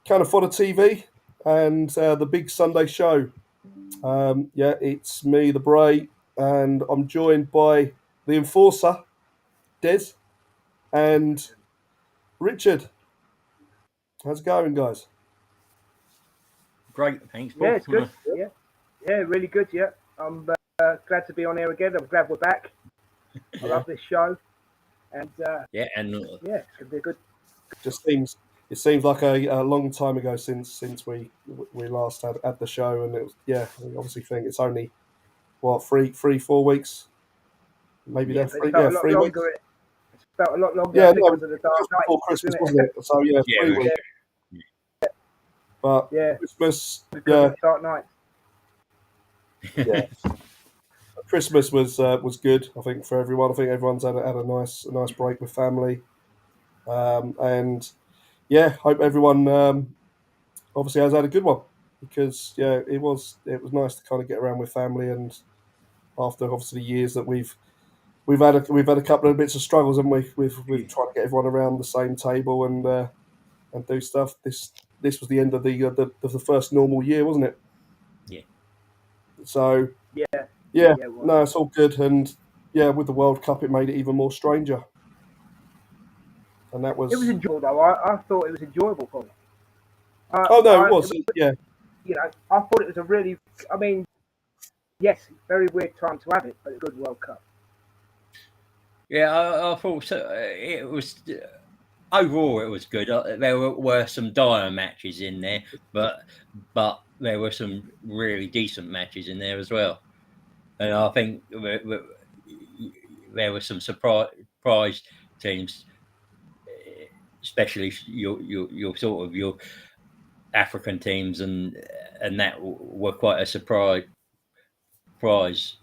Kind of Fodder TV and the big Sunday show. It's me, the Bray, and I'm joined by the Enforcer, Des, and Richard. How's it going, guys? Great, thanks, Paul. Yeah, it's good. Yeah, really good. Yeah, I'm glad to be on here again. I'm glad we're back. I love this show, and yeah, it's gonna be a good. It seems like a long time ago since we last had the show, and it was we obviously think it's only 4 weeks, maybe Yeah, then it felt a lot 3 weeks. longer. It felt a lot longer Yeah, because of the dark just before night, Christmas, wasn't wasn't it? So yeah, Yeah, 3 weeks. But Yeah. Christmas, because of the dark night. yeah. Christmas was good. I think for everyone. I think everyone's had a nice break with family, and hope everyone obviously has had a good one because it was nice to kind of get around with family, and after obviously the years that we've had a couple of bits of struggles, haven't we? With trying to get everyone around the same table and do stuff. This was the end of the first normal year, wasn't it? Yeah. So no, it's all good, and with the World Cup, it made it even more stranger. And that was. It was enjoyable though. I thought it was enjoyable for me. It was. Yeah. You know, I thought it was a really. I mean, yes, very weird time to have it, but a good World Cup. Yeah, I thought so. It was overall it was good. There were some dire matches in there, but there were some really decent matches in there as well. And I think there were some surprise teams, especially your sort of your African teams, and that were quite a surprise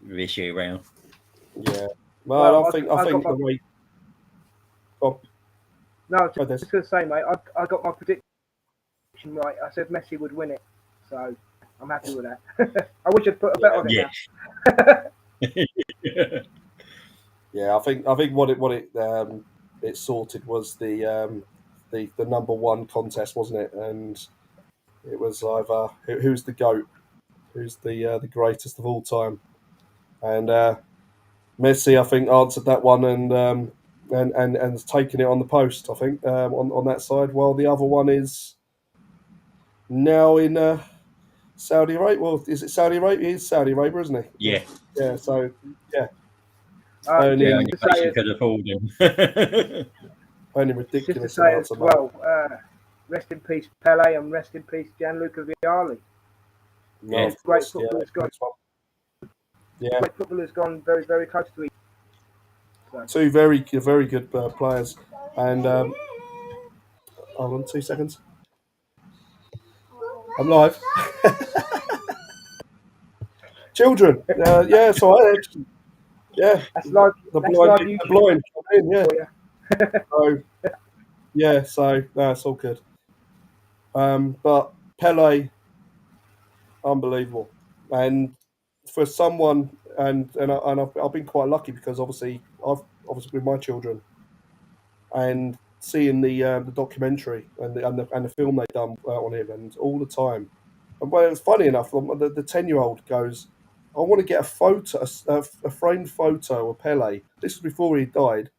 this year round. Yeah. Well, I think the way. Oh. No, I was just going to say, mate, I got my prediction right. I said Messi would win it, so I'm happy with that. I wish I'd put a bet on it now. Yeah, I think what it sorted was the number one contest, wasn't it? And it was either who's the GOAT, who's the greatest of all time, and Messi, I think, answered that one and taken it on the post. I think on that side, while the other one is now in Saudi Arabia. Well, is it Saudi Arabia? He's Saudi Arabia, isn't he? Yeah. Yeah. So yeah. Only place you could afford him. Only ridiculous just to say amounts as of money. well, rest in peace Pele and rest in peace Gianluca Vialli. No, great footballer's gone. Yeah, great footballers gone very, very close to each other. Two very good players. And hold on 2 seconds. I'm live. Children. So I actually. Yeah, that's live. The that's blind come in, yeah. So it's all good. But Pele, unbelievable, and for someone, and I've been quite lucky because obviously with my children, and seeing the documentary and the film they done on him, and all the time, and well, it was funny enough. The 10-year-old goes, I want to get a photo, a framed photo of Pele. This was before he died,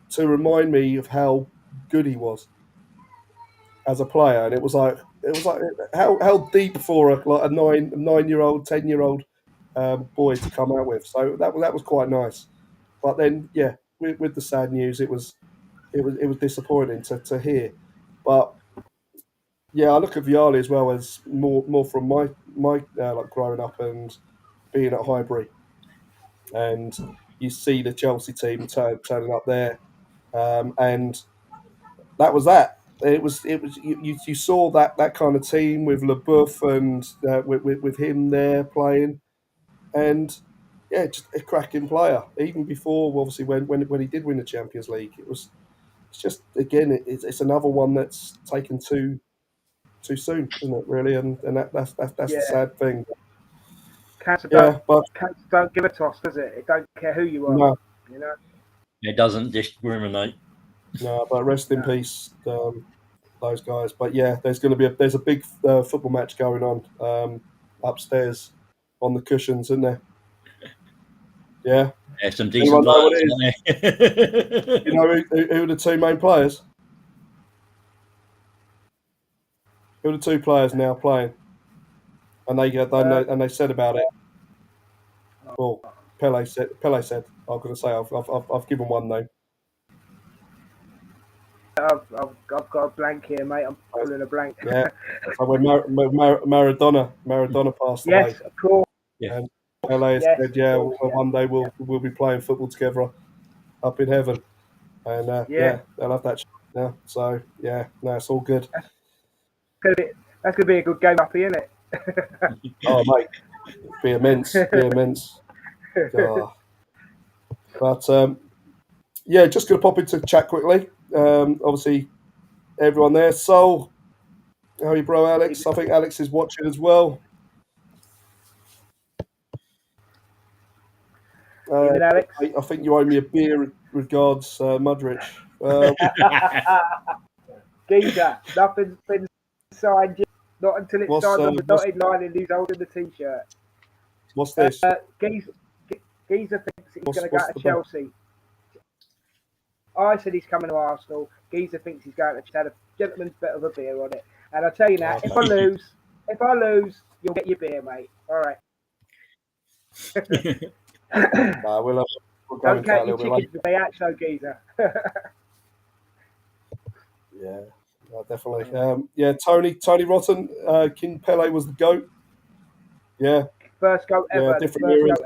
to remind me of how good he was as a player. And it was like how deep for a 9-year-old, 10-year-old boy to come out with. So that was quite nice. But then with the sad news, it was disappointing to hear. But I look at Vialli as well as more from my like growing up and being at Highbury, and you see the Chelsea team turning up there, and that was that. It was you saw that kind of team with LeBoeuf and with him there playing, and just a cracking player. Even before, obviously, when he did win the Champions League, it's just again it's another one that's taken too soon, isn't it? Really, and that's the sad thing. Cancer don't give a toss, does it? It don't care who you are. No. You know. It doesn't discriminate. No, but rest in peace, those guys. But yeah, there's a big football match going on upstairs on the cushions, isn't there? Yeah. There's some Anyone decent know what players, it aren't there? You know who are the two main players? Who are the two players now playing? And they said about it. Well, Pele said. I'm going to say I've given one name. I've got a blank here, mate. I'm pulling a blank. Yeah. So when Maradona passed away, Yes, of course. and Pele Yes, said, of "Yeah, course, yeah. one day we'll be playing football together up in heaven." And Yeah. they'll have that now. So yeah, no, it's all good. That's gonna be a good game up here, isn't it? Oh mate, be immense. Oh. But yeah, just gonna pop into chat quickly. Obviously, everyone there. Sol, how are you, bro, Alex? I think Alex is watching as well. Evening, Alex. I think you owe me a beer. Regards, Mudryk. Geezer, nothing's been signed yet. Not until it's signed on the dotted line and he's holding the T-shirt. What's this? Geezer thinks he's going to go to Chelsea. I said he's coming to Arsenal. Geezer thinks he's going to have a gentleman's bet of a beer on it. And I'll tell you now, if I lose, you'll get your beer, mate. All right. We'll don't count your chickens with the actual Geezer. Yeah, definitely. Yeah, Tony Rotten. King Pele was the GOAT. Yeah. First goat ever. Yeah, different eras.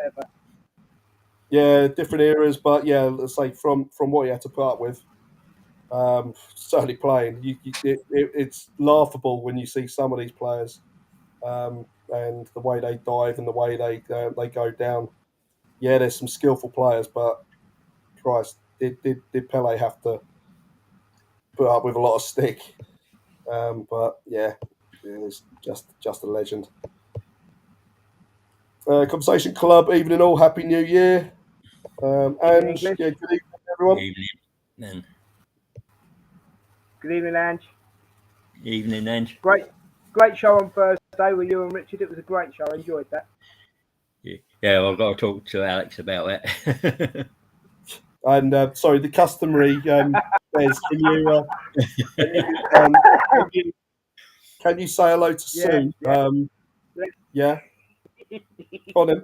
Yeah, different eras, but yeah, let's say from what he had to put up with, certainly playing, it's laughable when you see some of these players and the way they dive and the way they go down. Yeah, there's some skillful players, but Christ, did Pele have to put up with a lot of stick? But yeah, it's just a legend. Conversation Club, evening all, Happy New Year. And good evening, everyone. Good evening. Good evening, Ange. Evening, Ange. Great show on Thursday with you and Richard. It was a great show. I enjoyed that. Yeah, well, I've got to talk to Alex about that. And sorry, the customary Des, can you say hello to Sue? Yeah. Go on then.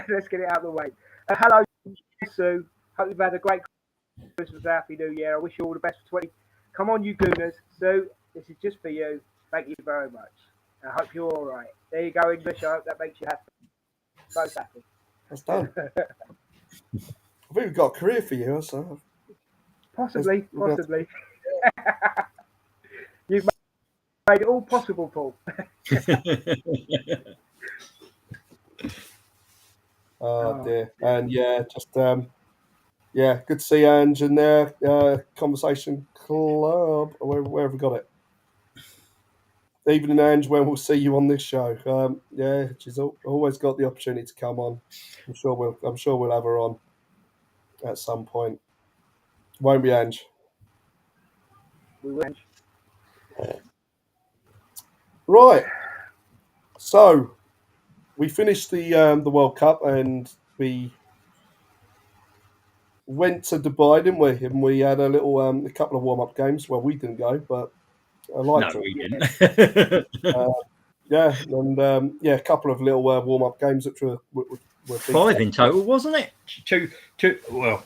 Let's get it out of the way. Hello, Sue. Hope you've had a great Christmas, Happy New Year. I wish you all the best for 20. Come on, you gooners. Sue, this is just for you. Thank you very much. I hope you're all right. There you go, English. I hope that makes you happy. Both happy. That's done. I think we've got a career for you, so. Possibly. You've made it all possible, Paul. Oh dear. And yeah, just good to see Ange in there. Conversation Club. Where have we got it? Evening, Ange. When we'll see you on this show. Yeah, she's always got the opportunity to come on. I'm sure we'll have her on at some point. Won't be, Ange? We will. Right. So we finished the World Cup and we went to Dubai, didn't we? And we had a little a couple of warm-up games. Well, we didn't go, but I liked it. We didn't. Yeah, and a couple of little warm-up games which were 5 in total, wasn't it? Two. Well,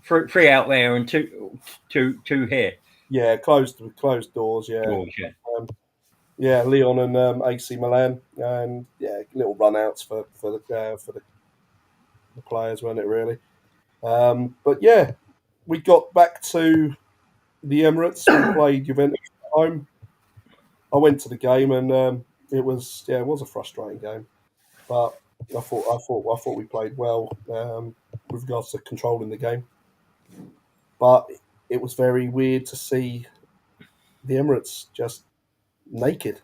3 out there and two here. Yeah, closed doors. Yeah. Leon and AC Milan, and little run-outs for the players, weren't it really? But yeah, we got back to the Emirates. We played Juventus at home. I went to the game, and it was a frustrating game, but I thought we played well with regards to controlling the game. But it was very weird to see the Emirates just naked.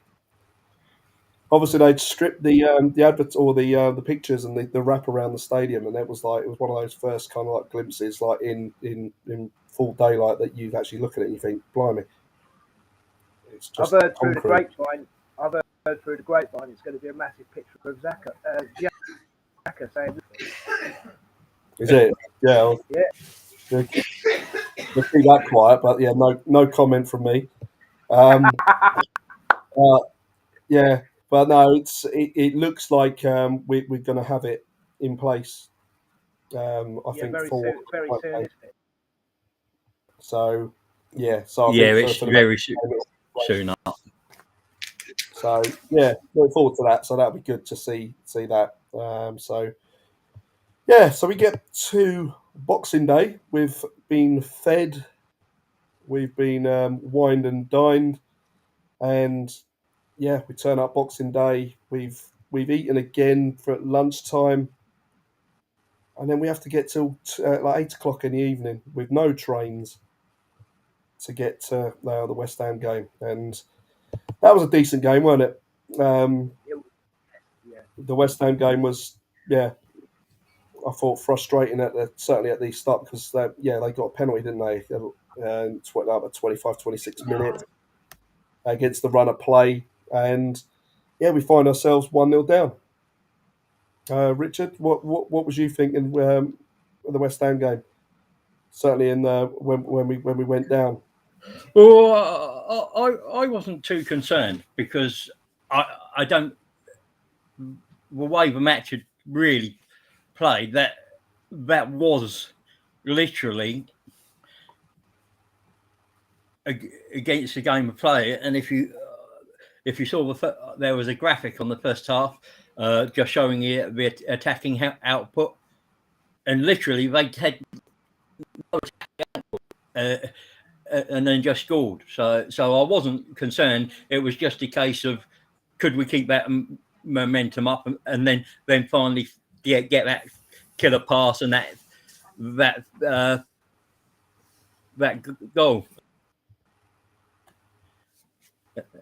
Obviously, they'd stripped the adverts or the pictures and the wrap around the stadium, and it was one of those first kind of like glimpses, like in full daylight, that you actually look at it and you think, blimey. it's I've just heard through the concrete. grapevine. It's going to be a massive picture of Xhaka saying this. Is it? Yeah. Yeah. We'll keep that quiet, but yeah, no comment from me. Yeah, but no, it looks like we're going to have it in place. I think very for soon, isn't it? So yeah, so I Yeah, think it's for the very next soon up. So yeah, look forward to that. So that'll be good to see that. So yeah, so we get to Boxing Day. We've been fed, we've been wined and dined, and yeah, we turn up Boxing Day. We've eaten again for lunchtime, and then we have to get till like 8 o'clock in the evening with no trains to get to the West Ham game, and that was a decent game, wasn't it? Yeah. The West Ham game was, yeah, I thought frustrating certainly at the start because they got a penalty, didn't they? And at 25, 26 minutes against the run of play, and yeah, we find ourselves 1-0 down. Richard, what was you thinking of the West Ham game? Certainly in when we went down. Well, I wasn't too concerned because I don't. The way the match had really played, that was literally against the game of play. And if you saw there was a graphic on the first half just showing the attacking output, and literally they had and then just scored. So I wasn't concerned. It was just a case of could we keep that momentum up and then finally get that killer pass and that goal.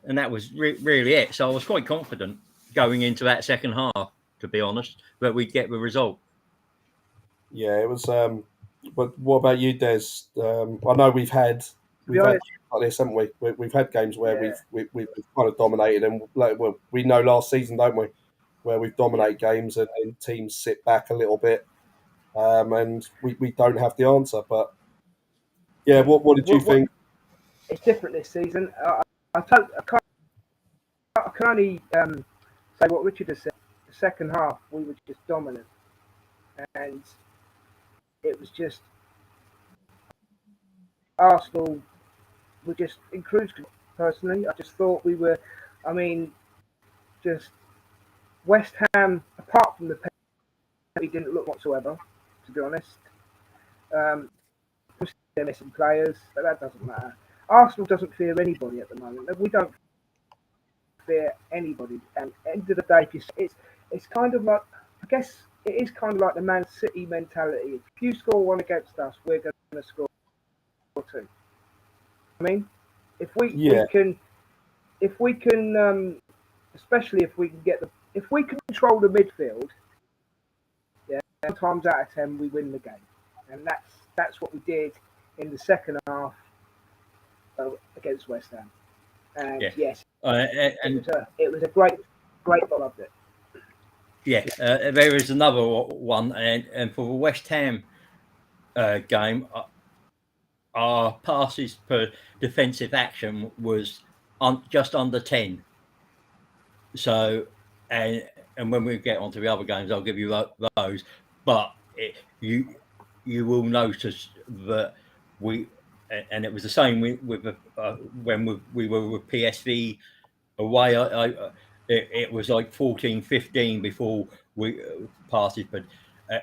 And that was really it. So I was quite confident going into that second half, to be honest, that we'd get the result. Yeah, it was. But what about you, Des? I know we've had like this, haven't we? We've had games where we've kind of dominated, and we know last season, don't we, where we've dominated games and teams sit back a little bit, and we don't have the answer. But yeah, what did you think? It's different this season. I can only say what Richard has said. The second half, we were just dominant, and it was just Arsenal were just in cruise control. Personally, I just thought we were. I mean, just West Ham, apart from the penalty, didn't look whatsoever. To be honest, they're missing players, but that doesn't matter. Arsenal doesn't fear anybody at the moment. We don't fear anybody. And at the end of the day, it's kind of like, I guess it is kind of like the Man City mentality. If you score one against us, we're going to score two. I mean, if we can, especially if we can control the midfield, yeah, 9 times out of 10 we win the game, and that's what we did in the second half against West Ham. And yes, it was a great I loved it. Yeah, there is another one, and for the West Ham game, our passes per defensive action was just under 10. So, and when we get onto the other games, I'll give you those. But you will notice that and it was the same with when we were with PSV away. It was like 14-15 before we passes, but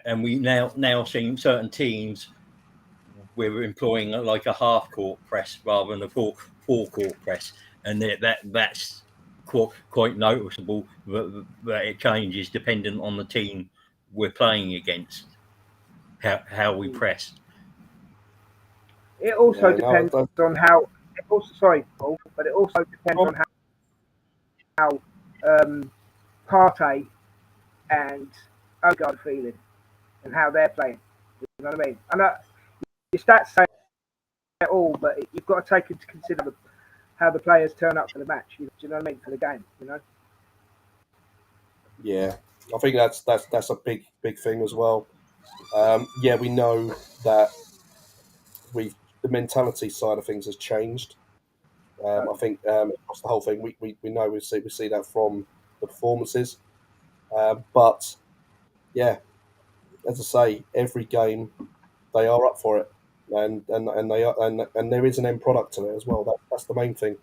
and we now seeing certain teams we're employing like a half court press rather than a full court press, and that's quite noticeable that it changes depending on the team we're playing against, how we press. It also depends on how. Sorry, Paul, but it also depends on how Partey and Odegaard are feeling and how they're playing. You know what I mean? And your stats say it all, but you've got to take into consideration how the players turn up for the match. Do you know what I mean? For the game, you know. Yeah, I think that's a big thing as well. Yeah, we know that the mentality side of things has changed. I think across the whole thing, we know we see that from the performances. But yeah, as I say, every game they are up for it, and they are, and there is an end product to it as well. That's the main thing.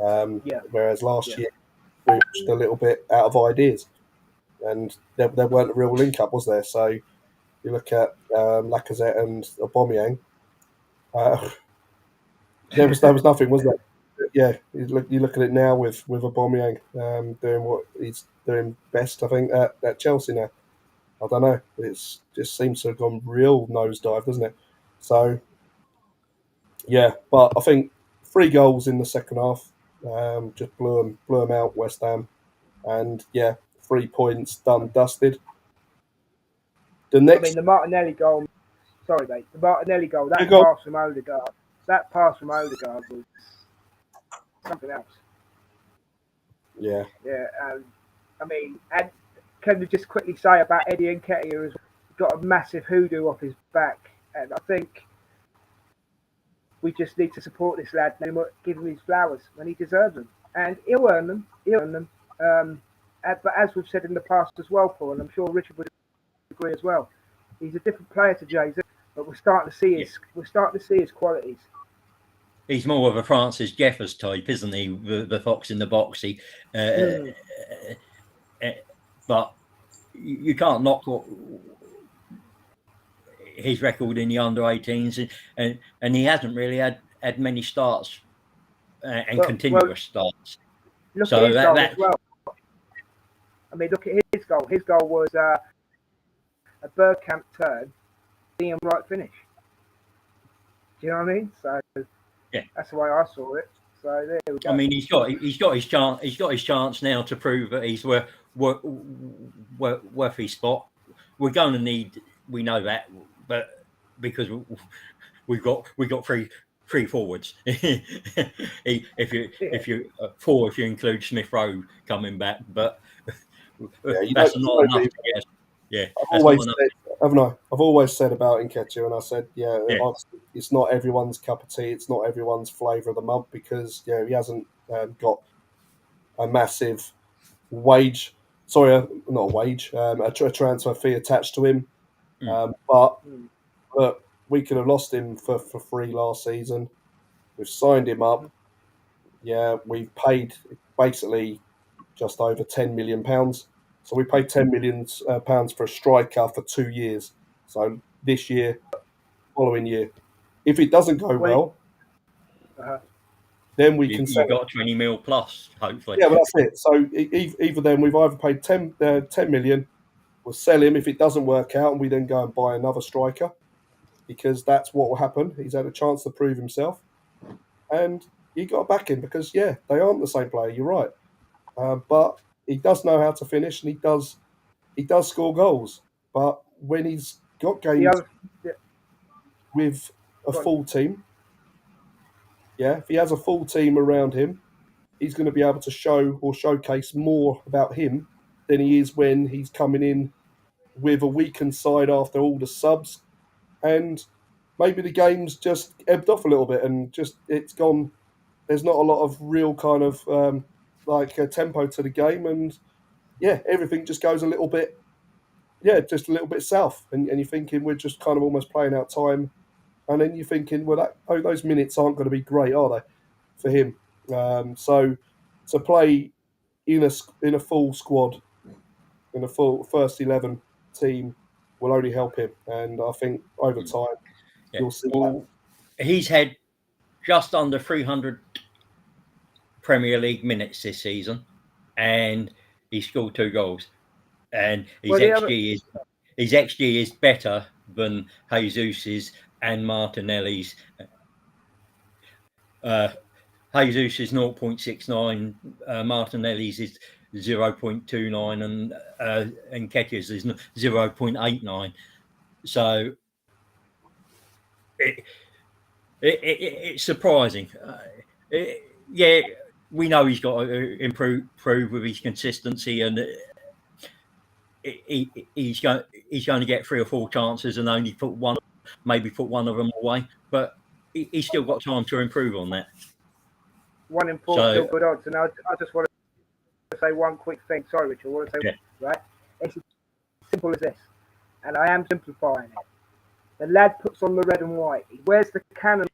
Yeah, Whereas last yeah. year we were just a little bit out of ideas, and there weren't a real link up, was there? So you look at Lacazette and Aubameyang. Uh, there was nothing, was there? Yeah, you look at it now with Aubameyang doing what he's doing best. I think at Chelsea now. I don't know. It's just seems to have gone real nosedive, doesn't it? So yeah, but I think 3 goals in the second half just blew them out, West Ham, and yeah, 3 points done dusted. The I mean, next the Martinelli goal. Sorry, mate. The Martinelli goal. That goal, pass from Odegaard. That pass from Odegaard was something else. yeah, Yeah. I mean, and can we just quickly say about Eddie Nketiah has got a massive hoodoo off his back, and I think we just need to support this lad and give him his flowers when he deserves them, and he'll earn them. He'll earn them. But as we've said in the past as well, Paul, and I'm sure Richard would agree as well, he's a different player to Jesus, but we're starting to see his qualities. He's more of a Francis Jeffers type, isn't he? The fox in the box. But you can't knock his record in the under-18s, and he hasn't really had many starts and continuous starts. Look So at his goal as well. I mean, look at his goal. His goal was a Bergkamp turn, Ian Wright finish. Do you know what I mean? So yeah, that's the way I saw it. So there we go. I mean, he's got his chance. He's got his chance now to prove that he's worth his spot. We're going to need. We know that, but because we've got three forwards. if you four if you include Smith Rowe coming back, but that's not enough. Yeah, I've always said about Nketiah, and I said, it's not everyone's cup of tea. It's not everyone's flavour of the month because he hasn't got a massive wage. Sorry, not a wage, a transfer fee attached to him. But we could have lost him for free last season. We've signed him up. Yeah, we've paid basically just over £10 million. So we paid £10 million for a striker for 2 years. So this year, following year, if it doesn't go well, then we can sell. You got 20 mil plus, hopefully. Yeah, but that's it. So either then we've either paid 10 million, we'll sell him if it doesn't work out, and we then go and buy another striker because that's what will happen. He's had a chance to prove himself, and you got to back him because they aren't the same player. You're right, but he does know how to finish, and he does score goals. But when he's got games with a full team, if he has a full team around him, he's going to be able to show or showcase more about him than he is when he's coming in with a weakened side after all the subs, and maybe the game's just ebbed off a little bit and just it's gone. There's not a lot of real kind of tempo to the game, and everything just goes a little bit, just a little bit south, and you're thinking we're just kind of almost playing out time, and then you're thinking, well, those minutes aren't going to be great, are they, for him? So to play in a full squad, in a full first 11 team, will only help him, and I think over time you'll see that. He's had just under 300 Premier League minutes this season, and he scored 2 goals, and his XG is better than Jesus's and Martinelli's. Jesus is 0.69, Martinelli's is 0.29, and Nketiah's is 0.89. So it's surprising. yeah, we know he's got to improve with his consistency, and he's going to get 3 or 4 chances and only maybe put one of them away. But he's still got time to improve on that. 1 in 4 still good odds, and I just want to say one quick thing. Sorry, Richard. I want to say right. It's as simple as this, and I am simplifying it. The lad puts on the red and white. He wears the cannon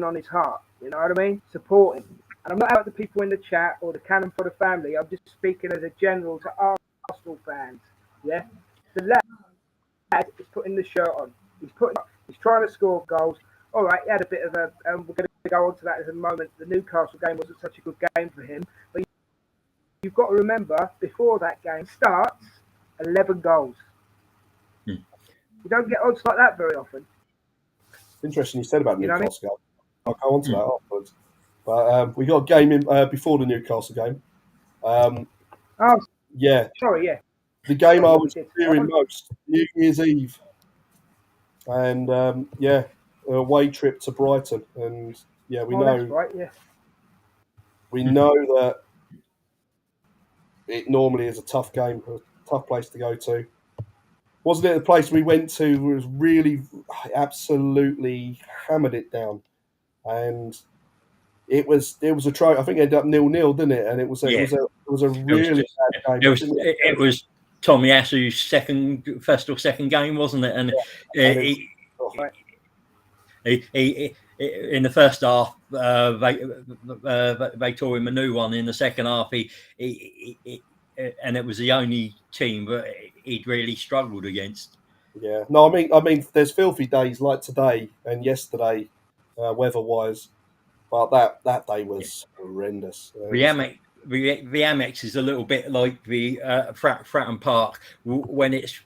on his heart. You know what I mean? Support him. And I'm not out the people in the chat or the cannon for the family. I'm just speaking as a general to Arsenal fans. Yeah, the lad is putting the shirt on. He's trying to score goals. All right, he had a bit of a. We're going to go on to that in a moment. The Newcastle game wasn't such a good game for him, but you've got to remember before that game starts, 11 goals. You don't get odds like that very often. Interesting you said about Newcastle game. I'll go on to that afterwards. But we got a game in before the Newcastle game. Yeah. Sorry, yeah. The game I was fearing most, New Year's Eve. And, an away trip to Brighton. And, yeah, we know. That's right, yeah. We know that it normally is a tough game, a tough place to go to. Wasn't it the place we went to was really absolutely hammered it down, and it was a try. I think it ended up 0-0, didn't it? And it was a really bad game. It was Tomiyasu's second game, wasn't it? And he in the first half they tore him a new one. In the second half, and it was the only team that he'd really struggled against. Yeah, no, I mean, there's filthy days like today and yesterday, weather-wise, but that day was horrendous. The Amex is a little bit like the Fratton Park when it's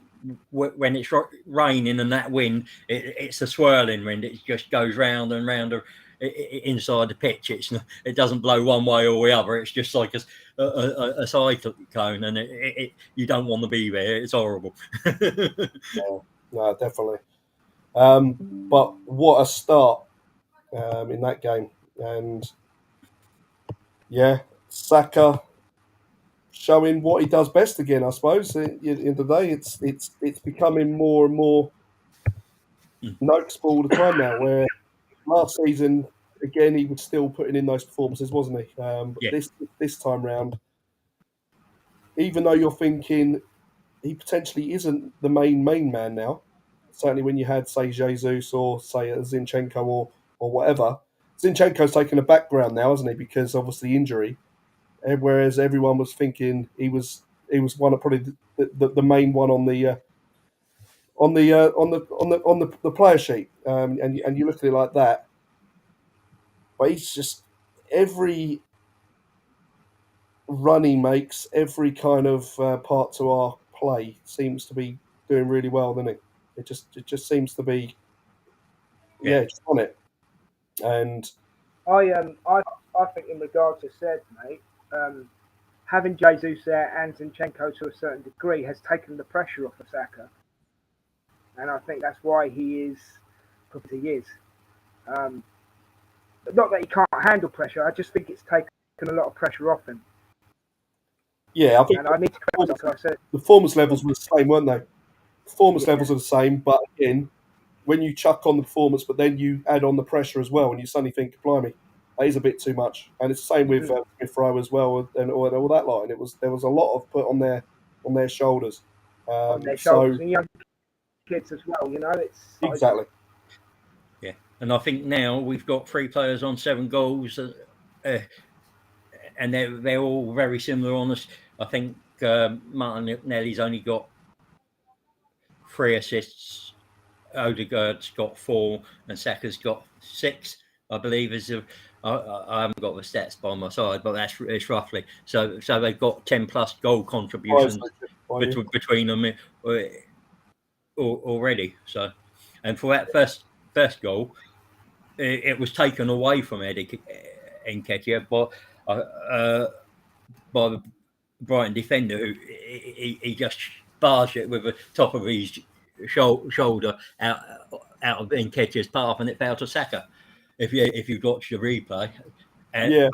raining and that wind. It's a swirling wind. It just goes round and round inside the pitch. It doesn't blow one way or the other. It's just like a cyclone, and you don't want to be there. It's horrible. No, definitely. But what a start in that game, and Saka showing what he does best again. I suppose in the day, it's becoming more and more noticeable all the time now. Where last season, again, he was still putting in those performances, wasn't he? But this time round, even though you're thinking he potentially isn't the main man now, certainly when you had, say, Jesus or, say, Zinchenko or whatever, Zinchenko's taken a background now, hasn't he? Because obviously injury, whereas everyone was thinking he was one of probably the main one on the player sheet, and you look at it like that. But he's just every run he makes, every kind of part to our play seems to be doing really well, doesn't it? It just seems to be just on it. And I think in regard to said, mate, having Jesus there and Zinchenko to a certain degree has taken the pressure off of Saka, and I think that's why he is what he is. Not that he can't handle pressure. I just think it's taken a lot of pressure off him. Yeah, I think and I need to correct what I said. The performance levels were the same, weren't they? Performance levels are the same, but again, when you chuck on the performance, but then you add on the pressure as well, and you suddenly think, blimey, that is a bit too much. And it's the same with Fro as well, and all that line. There was a lot of put on their shoulders. On their shoulders, and young kids as well. You know, it's exactly. Yeah, and I think now we've got 3 players on 7 goals, and they're all very similar on us. I think Martinelli's only got 3 assists. Odegaard's got 4, and Saka's got 6. I believe I haven't got the stats by my side, but it's roughly. So they've got 10 plus goal contributions between them already. So, and for that first goal, it was taken away from Nketiah by the Brighton defender, who he just barged it with the top of his shoulder out of Nketiah's path, and it fell to Saka. If you watch the replay, And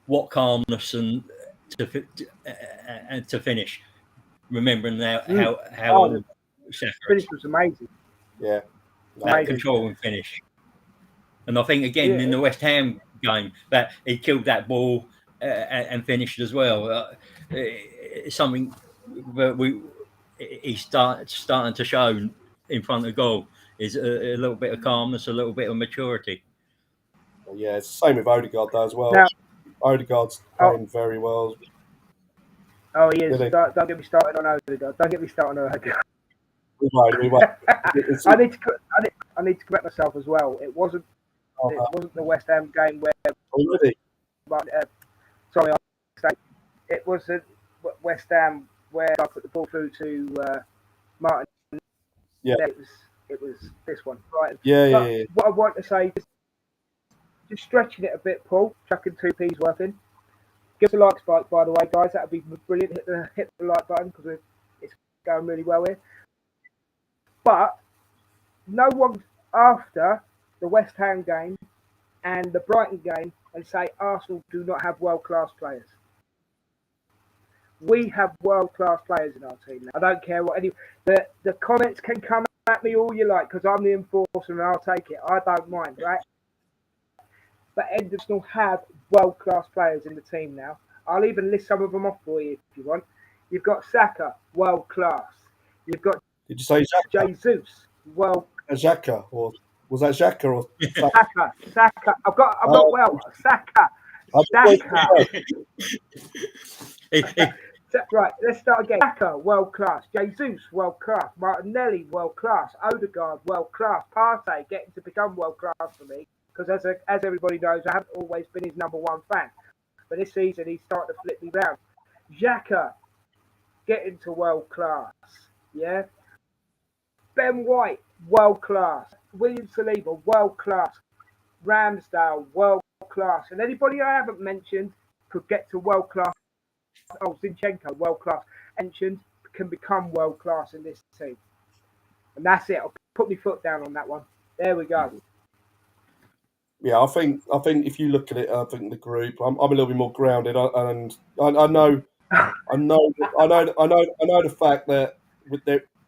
what calmness and to finish. Remembering now how the Sheffield finish was amazing. Yeah, that control and finish. And I think again in the West Ham game that he killed that ball and finished as well. It's something that he's starting to show in front of goal is a little bit of calmness, a little bit of maturity. Yeah, it's the same with Odegaard though as well. Now, Odegaard's playing very well. Oh, he is. Really? Don't get me started on Odegaard. Don't get me started on Odegaard. We won't. I need to correct myself as well. It wasn't the West Ham game where already. Sorry, it was the West Ham where I put the ball through to Martin. Yeah, it was this one, right? Yeah. What I want to say is just stretching it a bit, Paul. Chucking 2p's worth in. Give us a like spike, by the way, guys. That would be brilliant. Hit the like button because it's going really well here. But no one after the West Ham game and the Brighton game and say Arsenal do not have world-class players. We have world-class players in our team now. I don't care what the comments can come at me all you like because I'm the enforcer and I'll take it. I don't mind, right? But Arsenal have world-class players in the team now. I'll even list some of them off for you if you want. You've got Saka, world-class. You've got Did you say Xhaka? Jesus, Xhaka, or was that Xhaka or Saka? I've got Saka. Right, let's start again. Saka, world-class. Jesus, world-class. Martinelli, world-class. Odegaard, world-class. Partey, getting to become world-class for me. Because as everybody knows, I haven't always been his number one fan. But this season, he's starting to flip me round. Xhaka, getting to world class. Yeah. Ben White, world class. William Saliba, world class. Ramsdale, world class. And anybody I haven't mentioned could get to world class. Oh, Zinchenko, world class. Mentioned can become world class in this team. And that's it. I'll put my foot down on that one. There we go. Yeah, I think if you look at it, I think the group. I'm a little bit more grounded, and I know the fact that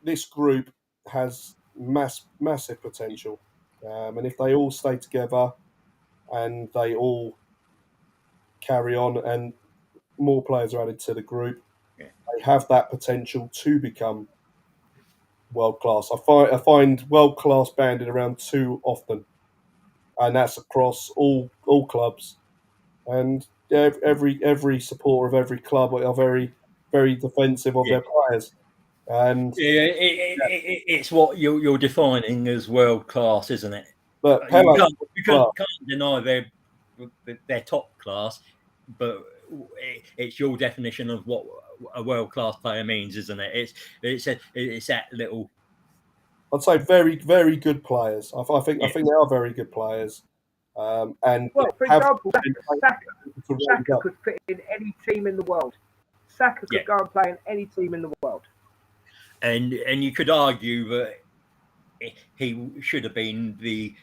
this group has massive potential, and if they all stay together, and they all carry on, and more players are added to the group, they have that potential to become world class. I find world class banded around too often. And that's across all clubs, and every supporter of every club are very defensive of their players. And it's what you're defining as world class, isn't it? But you can't deny they're top class, but it's your definition of what a world class player means, isn't it? It's that little. I'd say very good players. I think they are very good players. For example, Saka could fit in any team in the world. Saka could go and play in any team in the world. And you could argue that he should have been the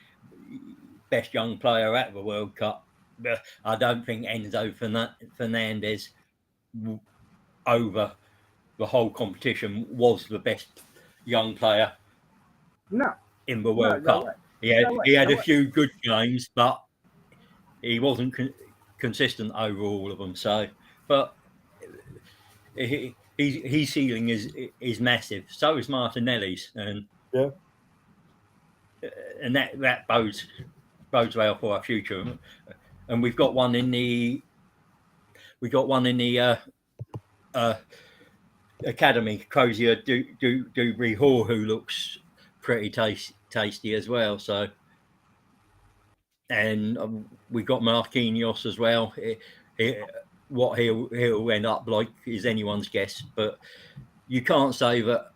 best young player at the World Cup. But I don't think Enzo Fernandez over the whole competition was the best young player in the World Cup. He had a few good games, but he wasn't consistent over all of them. So, but his ceiling is massive. So is Martinelli's, and that bodes well for our future. And we've got one in the academy, Crozier Dubry Hall, who looks pretty tasty as well. So, and we got Marquinhos as well. What he'll end up like is anyone's guess, but you can't say that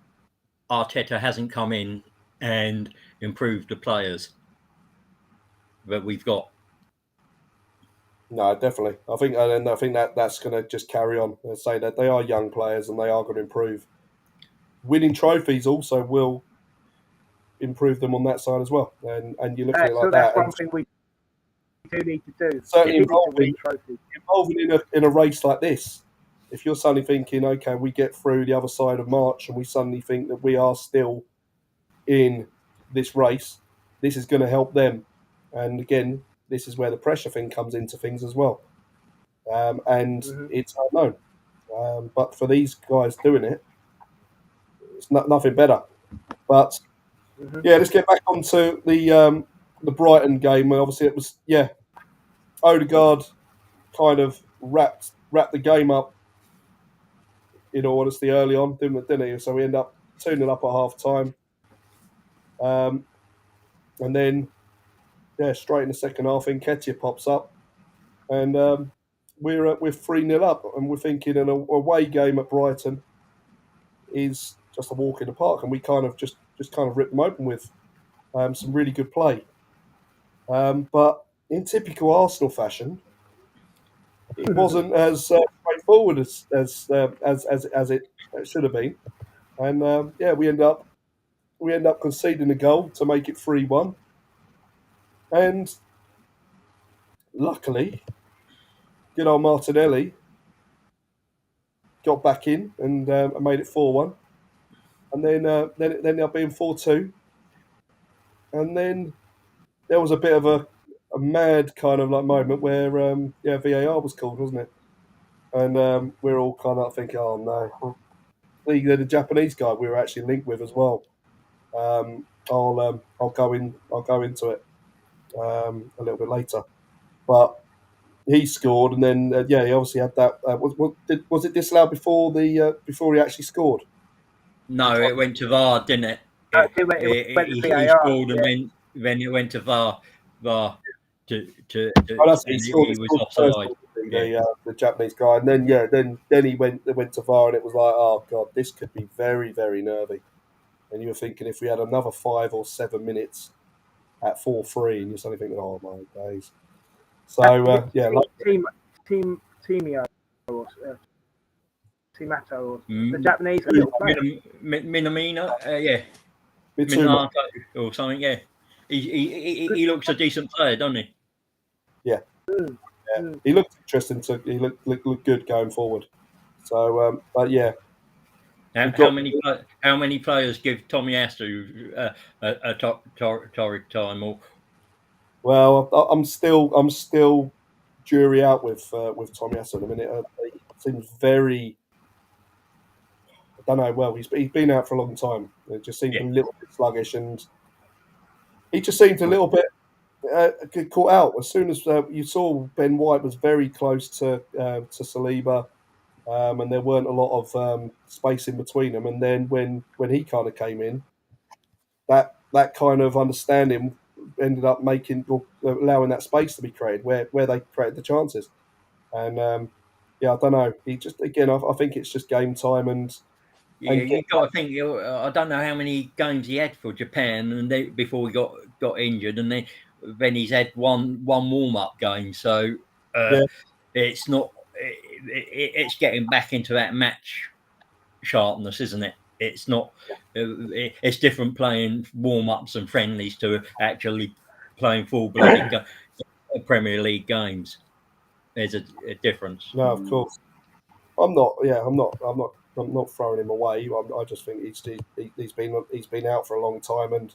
Arteta hasn't come in and improved the players that we've got. No, definitely. I think that's going to just carry on. I say that they are young players and they are going to improve. Winning trophies also will improve them on that side as well. And you look at it like that's that. One thing we do need to do. Certainly If it is to win involving in a race like this. If you're suddenly thinking, okay, we get through the other side of March and we suddenly think that we are still in this race, this is going to help them. And again, this is where the pressure thing comes into things as well. And it's unknown. But for these guys doing it, it's nothing better. But yeah, let's get back onto the Brighton game. Where obviously it was Odegaard kind of wrapped the game up. In all honesty, early on, didn't he? So we end up 2-0 up at half time, and then straight in the second half, Nketiah pops up, and we're 3-0 up, and we're thinking an away game at Brighton is just a walk in the park, and we kind of just kind of ripped them open with some really good play. But in typical Arsenal fashion, it wasn't as straightforward as it should have been, and we end up conceding a goal to make it 3-1, and luckily, good old Martinelli got back in and made it 4-1, and then it ended up being 4-2, and then there was a bit of a mad kind of like moment where VAR was called, wasn't it? And we're all kind of thinking, oh no, the Japanese guy we were actually linked with as well. I'll go into it a little bit later, but he scored, and then he obviously had that. Was it disallowed before he actually scored? No, it went to VAR, didn't it? He scored, and then it went to VAR. He was offside. The Japanese guy, and then then he went to VAR, and it was like, oh god, this could be very, very nervy. And you were thinking if we had another 5 or 7 minutes at 4-3, and you're suddenly thinking, oh my days. So Timato, the Japanese, a little player. Minamino, Minato or something. Yeah, he looks a decent player, doesn't he? Yeah. He looked interesting. He looked good going forward. So, but yeah. How many players give Tomiyasu a torrid time? Or well, I'm still jury out with Tomiyasu at the minute. He seems very. I don't know. Well, he's been out for a long time. It just seemed a little bit sluggish, and he just seemed a little bit caught out. As soon as you saw Ben White was very close to Saliba. And there weren't a lot of space in between them. And then when he kind of came in, that kind of understanding ended up allowing that space to be created where they created the chances. And I don't know. He just again, I think it's just game time and. You got to think. I don't know how many games he had for Japan, and before he got injured, and then he's had one warm up game. So it's not. It's getting back into that match sharpness, isn't it? It's not. It's different playing warm ups and friendlies to actually playing full-blooded Premier League games. There's a difference. No, of course. I'm not throwing him away. I just think he's been out for a long time and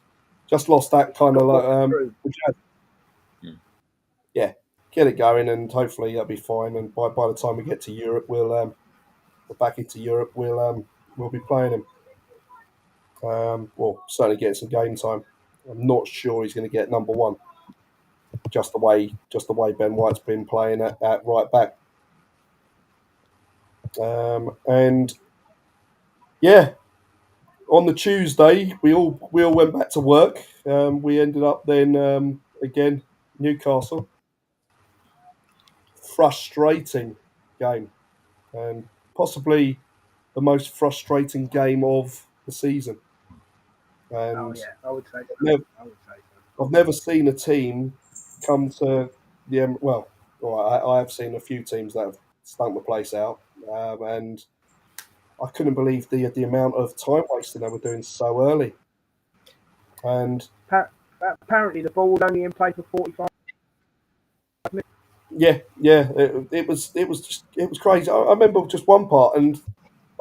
just lost that kind of get it going, and hopefully that'll be fine. And by the time we get to Europe, we're back into Europe. We'll be playing him. Well, certainly getting some game time. I'm not sure he's going to get number one. Just the way Ben White's been playing at right back. And on the Tuesday we all went back to work. We ended up then again Newcastle. Frustrating game, and possibly the most frustrating game of the season. And I would say so. I've never seen a team come to the I have seen a few teams that have stunk the place out, and I couldn't believe the amount of time wasting they were doing so early. And apparently the ball was only in play for 45 Yeah, it was crazy. I remember just one part, and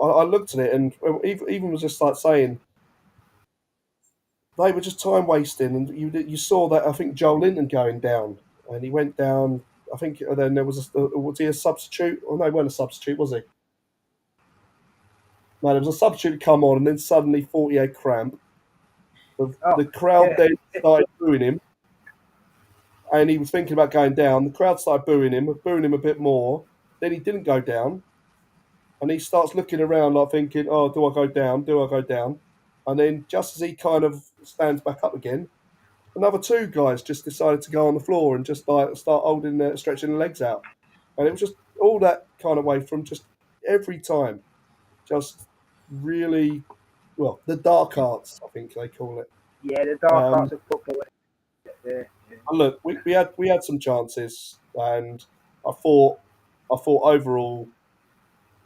I looked at it, and even was just like saying they were just time wasting, and you saw that. I think Joel Linton going down, and he went down. I think then there was he a substitute? Oh no, he wasn't a substitute, was he? No, there was a substitute to come on, and then suddenly 48 cramp. The crowd yeah. then started booing him, and he was thinking about going down. The crowd started booing him a bit more. Then he didn't go down, and he starts looking around like thinking, "Oh, do I go down? Do I go down?" And then just as he kind of stands back up again, another two guys just decided to go on the floor and just like start stretching their legs out, and it was just all that kind of way from just every time, just really well the dark arts, I think they call it. Yeah, the dark Um, arts of football. Yeah. and look, we had some chances, and I thought overall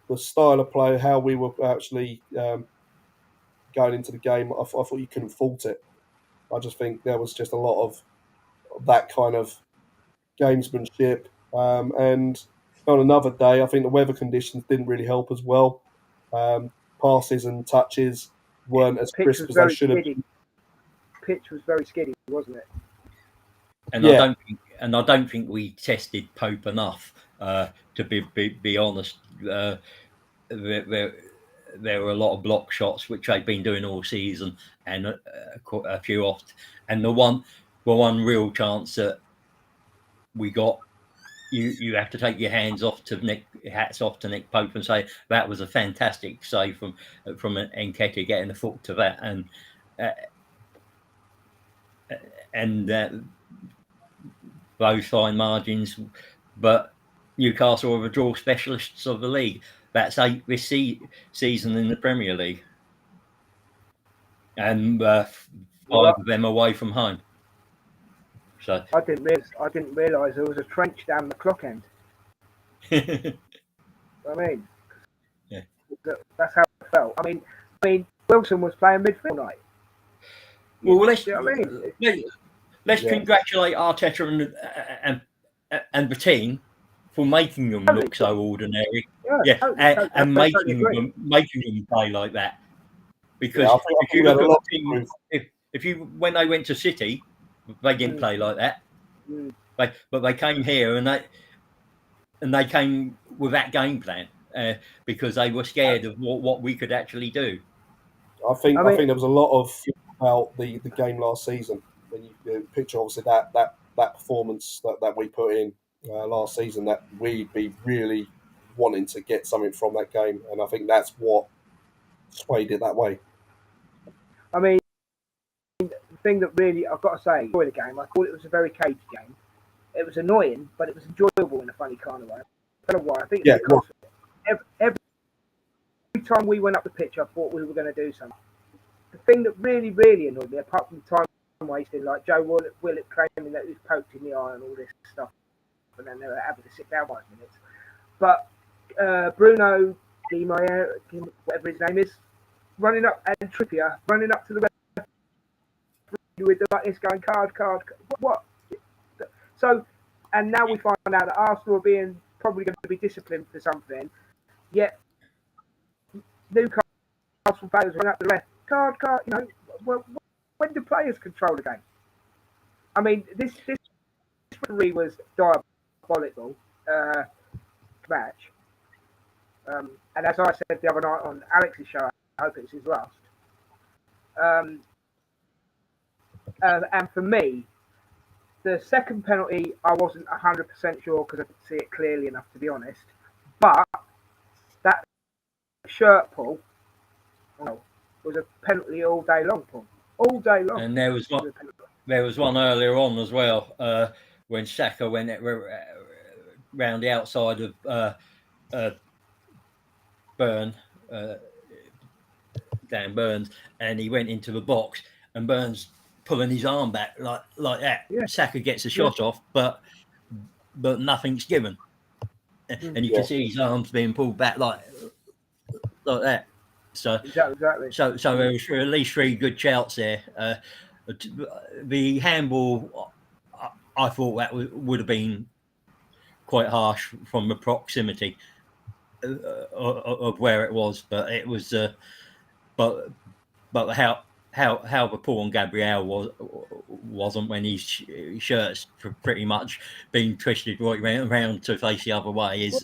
the style of play, how we were actually going into the game, I thought you couldn't fault it. I just think there was just a lot of that kind of gamesmanship. And on another day, I think the weather conditions didn't really help as well. Passes and touches weren't as Pitch crisp was as they very should have skiddy. been. Pitch was very skiddy, wasn't it? And Yeah. I don't think we tested Pope enough. To be honest, there were a lot of block shots which they've been doing all season, and a few off. And the one real chance that we got, you have to take your hands off to hats off to Nick Pope and say that was a fantastic save from Nketiah getting the foot to that, and those fine margins. But Newcastle are the draw specialists of the league. That's 8 this season in the Premier League, and 5 of them away from home. So I didn't realise there was a trench down the clock end. I mean, yeah. That's how it felt. I mean, Wilson was playing midfield night. Well, let's congratulate Arteta and the team for making them look so ordinary. Yeah, totally, and making them play like that. Because if you look at the team, if you when they went to City, they didn't play like that. But they came here and they came with that game plan because they were scared of what we could actually do. I think there was a lot of about the game last season when you picture obviously that performance that we put in last season, that we'd be really wanting to get something from that game, and I think that's what swayed it that way. I mean, the thing that really I've got to say, enjoy the game. I thought it was a very cagey game. It was annoying, but it was enjoyable in a funny kind of way. I don't know why. I think it's because every time we went up the pitch, I thought we were going to do something. The thing that really, really annoyed me, apart from the time wasting, like Joe Willett claiming that he was poked in the eye and all this stuff, and then they were having to sit down 5 minutes. But Bruno Di Maria, whatever his name is, running up, and Trippier running up to the referee with like this going card. What? So, and now we find out that Arsenal are probably going to be disciplined for something. Yet Newcastle players run up the ref card. You know, when do players control the game? I mean, this referee was diabolical match. And as I said the other night on Alex's show, I hope it's his last. And for me, the second penalty, I wasn't 100% sure because I didn't see it clearly enough, to be honest. But that shirt pull was a penalty all day long, Paul. All day long. And there was one earlier on as well when Saka went round the outside of Dan Burns, and he went into the box, and Burns pulling his arm back like that. Yeah. Saka gets a shot off, but nothing's given, and you can see his arms being pulled back like that. So exactly. So there was at least 3 good shouts there. The handball, I thought that would have been quite harsh from the proximity of where it was, but it was but how the Paul and Gabriel wasn't when his shirt's pretty much been twisted right round to face the other way He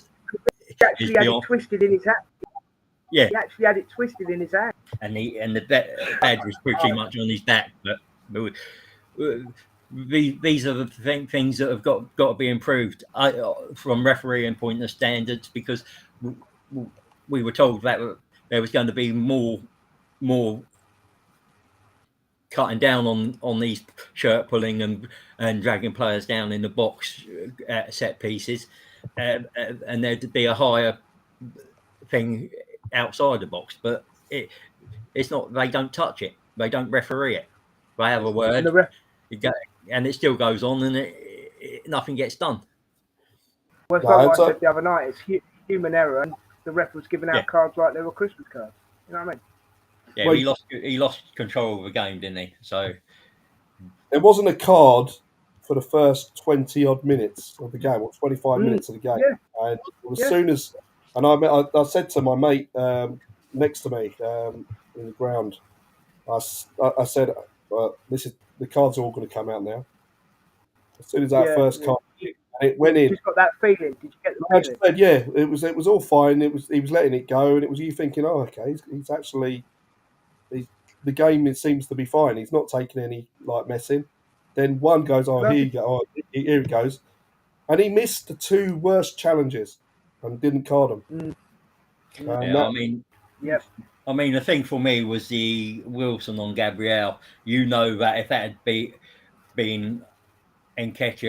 actually had it twisted in his hand. Yeah, he actually had it twisted in his hand, and the badge was pretty much on his back. But these are the things that have got to be improved from refereeing point of standards, because we were told that there was going to be more cutting down on these shirt pulling and dragging players down in the box at set pieces, and there'd be a higher thing outside the box, but it's not. They don't touch it. They don't referee it. They have a word, and it still goes on, and nothing gets done. Well, it's like what I said the other night. It's human error, and the ref was giving out cards like they were Christmas cards. You know what I mean? Yeah, well, he lost control of the game, didn't he? So it wasn't a card for the first 20-odd minutes of the game, or 25 minutes of the game. Yeah. And as soon as, and I said to my mate next to me in the ground, I said, "This is the cards are all going to come out now." As soon as that first card, and it went in. You just got that feeling. Did you get the feeling? I just said, yeah, it was all fine. He was letting it go, and it was you thinking, oh, okay, he's actually. The game it seems to be fine. He's not taking any messing. Then one goes, here you go. Oh, here it goes, and he missed the two worst challenges and didn't card them. I mean, the thing for me was the Wilson on Gabriel. You know that if that had been Nketiah,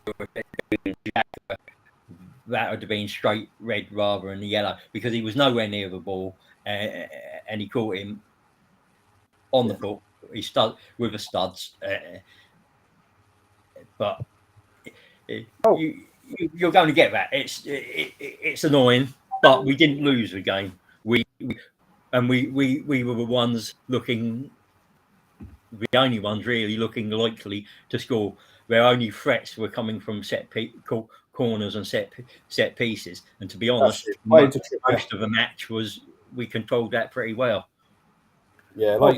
that would have been straight red rather than the yellow, because he was nowhere near the ball, and he caught him on the foot. He with the studs, but you're going to get that. It's annoying, but we didn't lose the game. We were the ones looking, the only ones really looking likely to score. Their only threats were coming from corners and set pieces. And to be honest, most of the match was we controlled that pretty well. Yeah, can I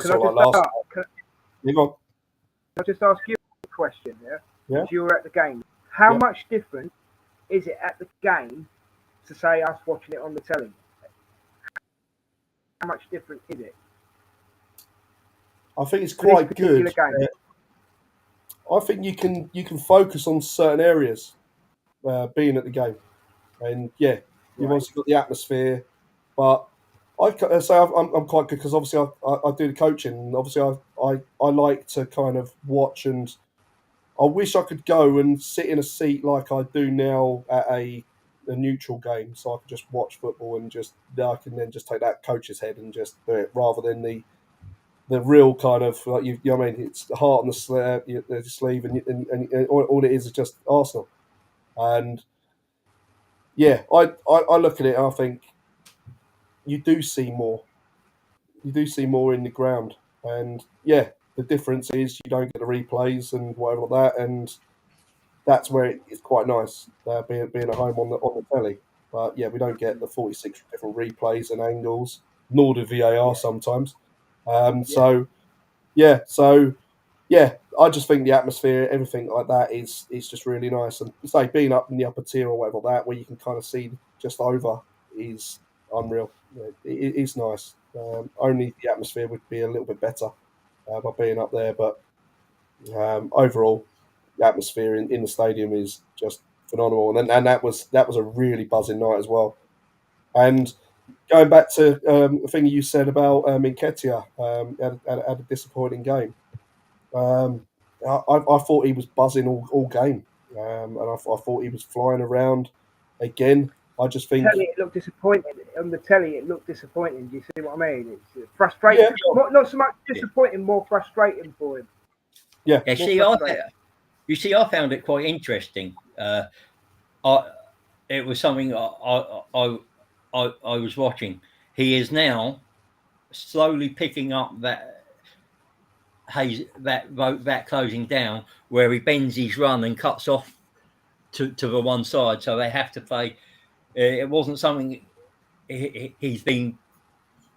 just ask you a question? Yeah. You were at the game. How much different is it at the game to say us watching it on the telly? How much different is it? I think it's quite good. I think you can focus on certain areas being at the game, and you've obviously got the atmosphere. But I say I'm quite good because obviously I do the coaching, and obviously I like to kind of watch, and I wish I could go and sit in a seat like I do now at a neutral game, so I could just watch football and I can then just take that coach's head and just do it rather than the real kind of you know what I mean. It's the heart on the sleeve, and all it is just Arsenal. And I look at it and I think you do see more. You do see more in the ground, and the difference is you don't get the replays and whatever like that, and that's where it's quite nice being at home on the telly. But we don't get the 46 different replays and angles, nor do VAR sometimes. I just think the atmosphere, everything like that is just really nice. And say being up in the upper tier or whatever like that, where you can kind of see just over, is unreal. It is nice. Only the atmosphere would be a little bit better by being up there, but overall, the atmosphere in the stadium is just phenomenal. And that was a really buzzing night as well. And going back to the thing you said about Nketiah, had a disappointing game. I thought he was buzzing all game, and I thought he was flying around again. I just think it looked disappointing on the telly. It looked disappointing. Do you see what I mean? It's frustrating. Yeah. Not so much disappointing, more frustrating for him. Yeah. I found it quite interesting. It was something I was watching. He is now slowly picking up that closing down where he bends his run and cuts off to the one side, so they have to play. It wasn't something he's been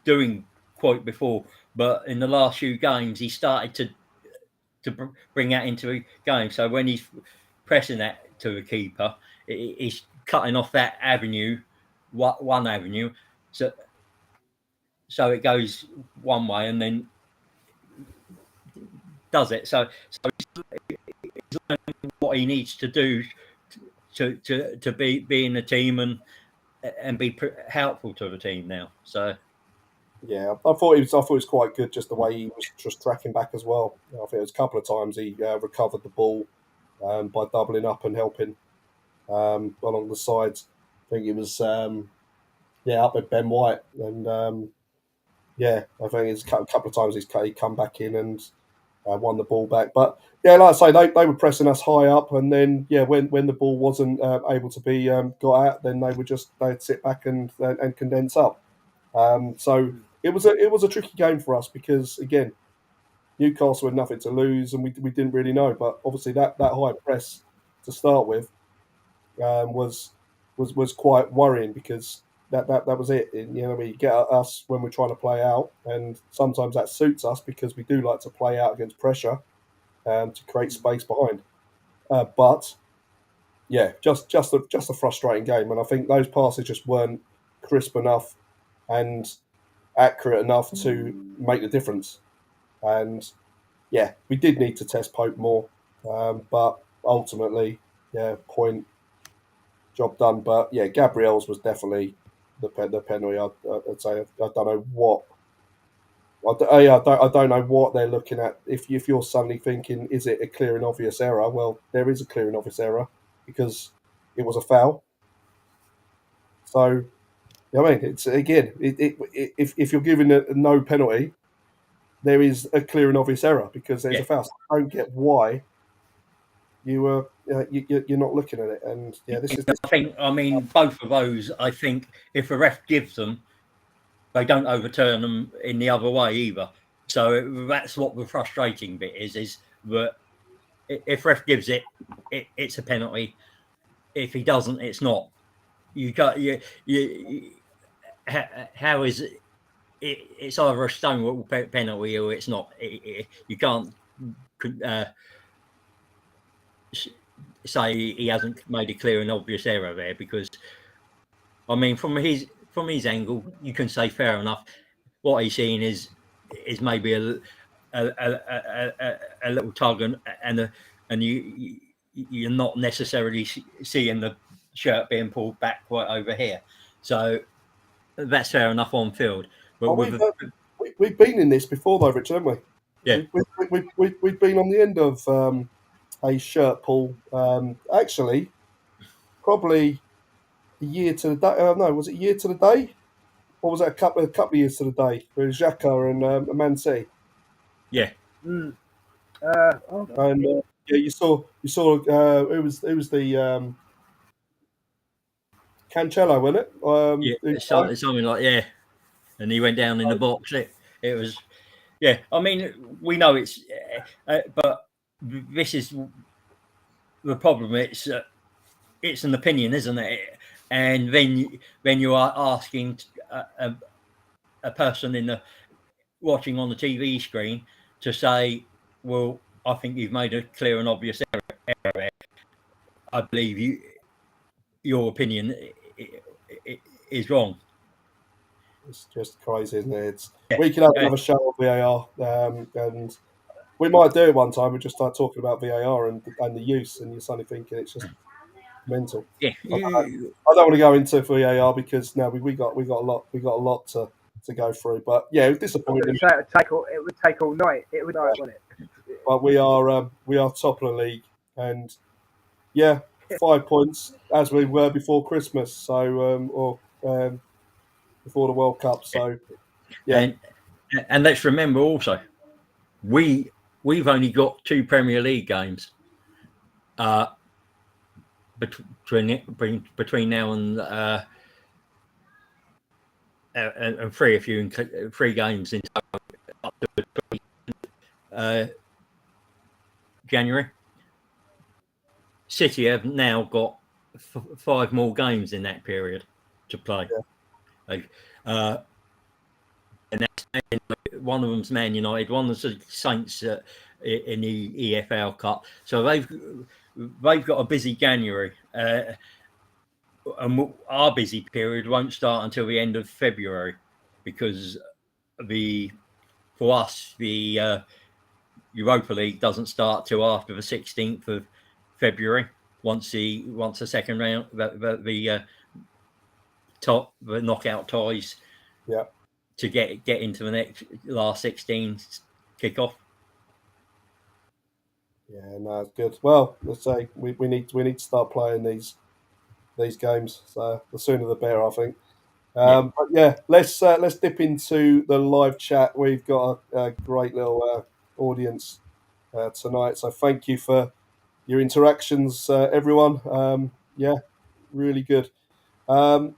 doing quite before, but in the last few games he started to bring that into the game. So when he's pressing that to the keeper, he's cutting off that avenue, one avenue, so it goes one way and then does it. So he's learning what he needs to do to be in the team and be helpful to the team now. So yeah, I thought it was quite good, just the way he was just tracking back as well. I think it was a couple of times he recovered the ball by doubling up and helping along the sides. I think it was up with Ben White, and I think it's a couple of times he come back in and won the ball back. But yeah, like I say, they were pressing us high up, and then when the ball wasn't able to be got out, then they'd sit back and condense up. So it was a tricky game for us because again, Newcastle had nothing to lose, and we didn't really know. But obviously that high press to start with was quite worrying because that was it. And, we get us when we're trying to play out, and sometimes that suits us because we do like to play out against pressure to create space behind. But yeah, just a frustrating game, and I think those passes just weren't crisp enough and accurate enough to make the difference. And yeah, we did need to test Pope more, but ultimately, point, job done. But yeah, Gabriel's was definitely the penalty. I'd say I don't know what. I don't know what they're looking at. If you're suddenly thinking, is it a clear and obvious error? Well, there is a clear and obvious error because it was a foul. So, I mean, it's again, if you're giving a no penalty, there is a clear and obvious error because there's a foul. So I don't get why you're not looking at it. And yeah, I mean, both of those. I think if a ref gives them, they don't overturn them in the other way either. So that's what the frustrating bit is that if ref gives it's a penalty. If he doesn't, it's not. You got how is it? It's either a stonewall penalty or it's not. You can't say he hasn't made a clear and obvious error there because, I mean, from his angle, you can say fair enough. What he's seeing is maybe a little tug and you're not necessarily seeing the shirt being pulled back quite over here. So that's fair enough on field. But we've been in this before, though, Richard, haven't we? Yeah. We've been on the end of a shirt pull. Actually, probably a year to the day. No, was it a year to the day? Or was that a couple of years to the day with Xhaka and Man City? Yeah. Mm. And you saw it was the Cancelo, wasn't it? Yeah, something like and he went down in the box. It was I mean, we know it's but this is the problem. It's an opinion, isn't it? And then you are asking a person watching on the TV screen to say, well, I think you've made a clear and obvious error. I believe your opinion is wrong. It's just crazy, isn't it? We could have another show on VAR, and we might do it one time. We just start talking about VAR and the use, and you're suddenly thinking it's just mental. Yeah, I don't want to go into VAR because now we got a lot to go through. But yeah, it was disappointing. It would take all night. It would, wouldn't it? But we are top of the league, and 5 points as we were before Christmas. So before the World Cup. So yeah, and let's remember also, we've only got 2 Premier League games between now and 3 games in up to January. City have now got 5 more games in that period to play. Yeah. And that's, one of them's Man United, one of the Saints in the EFL Cup. So they've got a busy January. And our busy period won't start until the end of February, because for us the Europa League doesn't start till after the 16th of February. Once the second round, the knockout ties, to get into the last 16 kick off. Yeah, no, it's good. Well, let's say we need to start playing these games. So the sooner the better, I think. But yeah, let's dip into the live chat. We've got a great little audience tonight. So thank you for your interactions, everyone. Yeah, really good. Just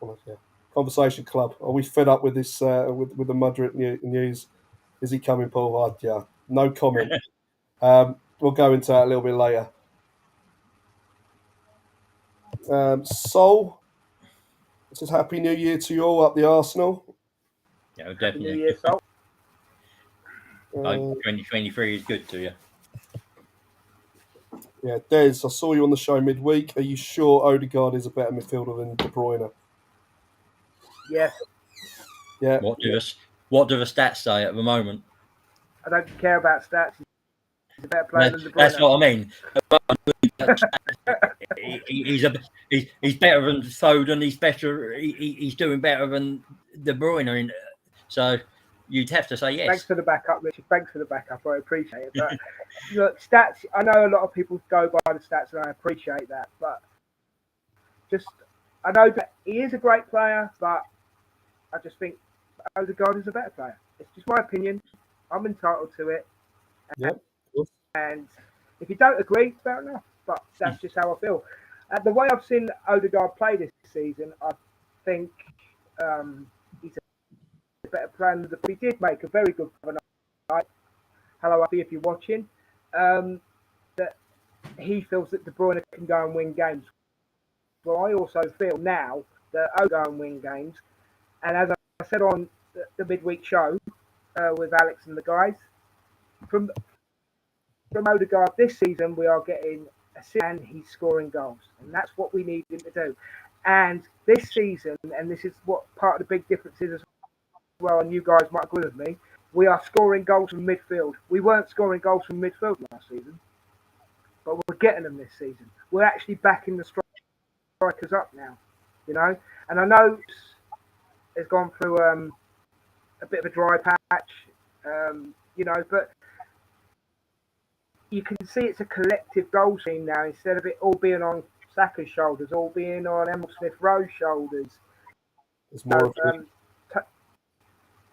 want to Conversation Club. Are we fed up with this with the Mudryk news? Is he coming, Paul? Yeah, no comment. We'll go into that a little bit later. Sol, it says Happy New Year to you all up the Arsenal. Yeah, Happy definitely. New Year, Sol. 2023 is good to you. Yeah, Des, I saw you on the show midweek. Are you sure Odegaard is a better midfielder than De Bruyne? Yes. Yeah. What do the stats say at the moment? I don't care about stats. He's a better player than De Bruyne. That's what I mean. He's better than Foden. He's better. He's doing better than De Bruyne. So you'd have to say yes. Thanks for the backup, Richard. Thanks for the backup. I appreciate it. But look, stats. I know a lot of people go by the stats, and I appreciate that. But I know that he is a great player, but I just think Odegaard is a better player. It's just my opinion. I'm entitled to it. Yep. And if you don't agree, fair enough. But that's just how I feel. The way I've seen Odegaard play this season, I think he's a better player than he did make a very good night. Hello, Abby, if you're watching. That he feels that De Bruyne can go and win games. Well, I also feel now that Odegaard can win games. And as I said on the midweek show with Alex and the guys, from Odegaard this season, we are getting assists and he's scoring goals. And that's what we need him to do. And this season, and this is what part of the big difference is as well, and you guys might agree with me, we are scoring goals from midfield. We weren't scoring goals from midfield last season, but we're getting them this season. We're actually backing the strikers up now, you know. And I know it's gone through a bit of a dry patch, you know, but you can see it's a collective goal team now instead of it all being on Saka's shoulders, all being on Emil Smith-Rowe's shoulders. It's more of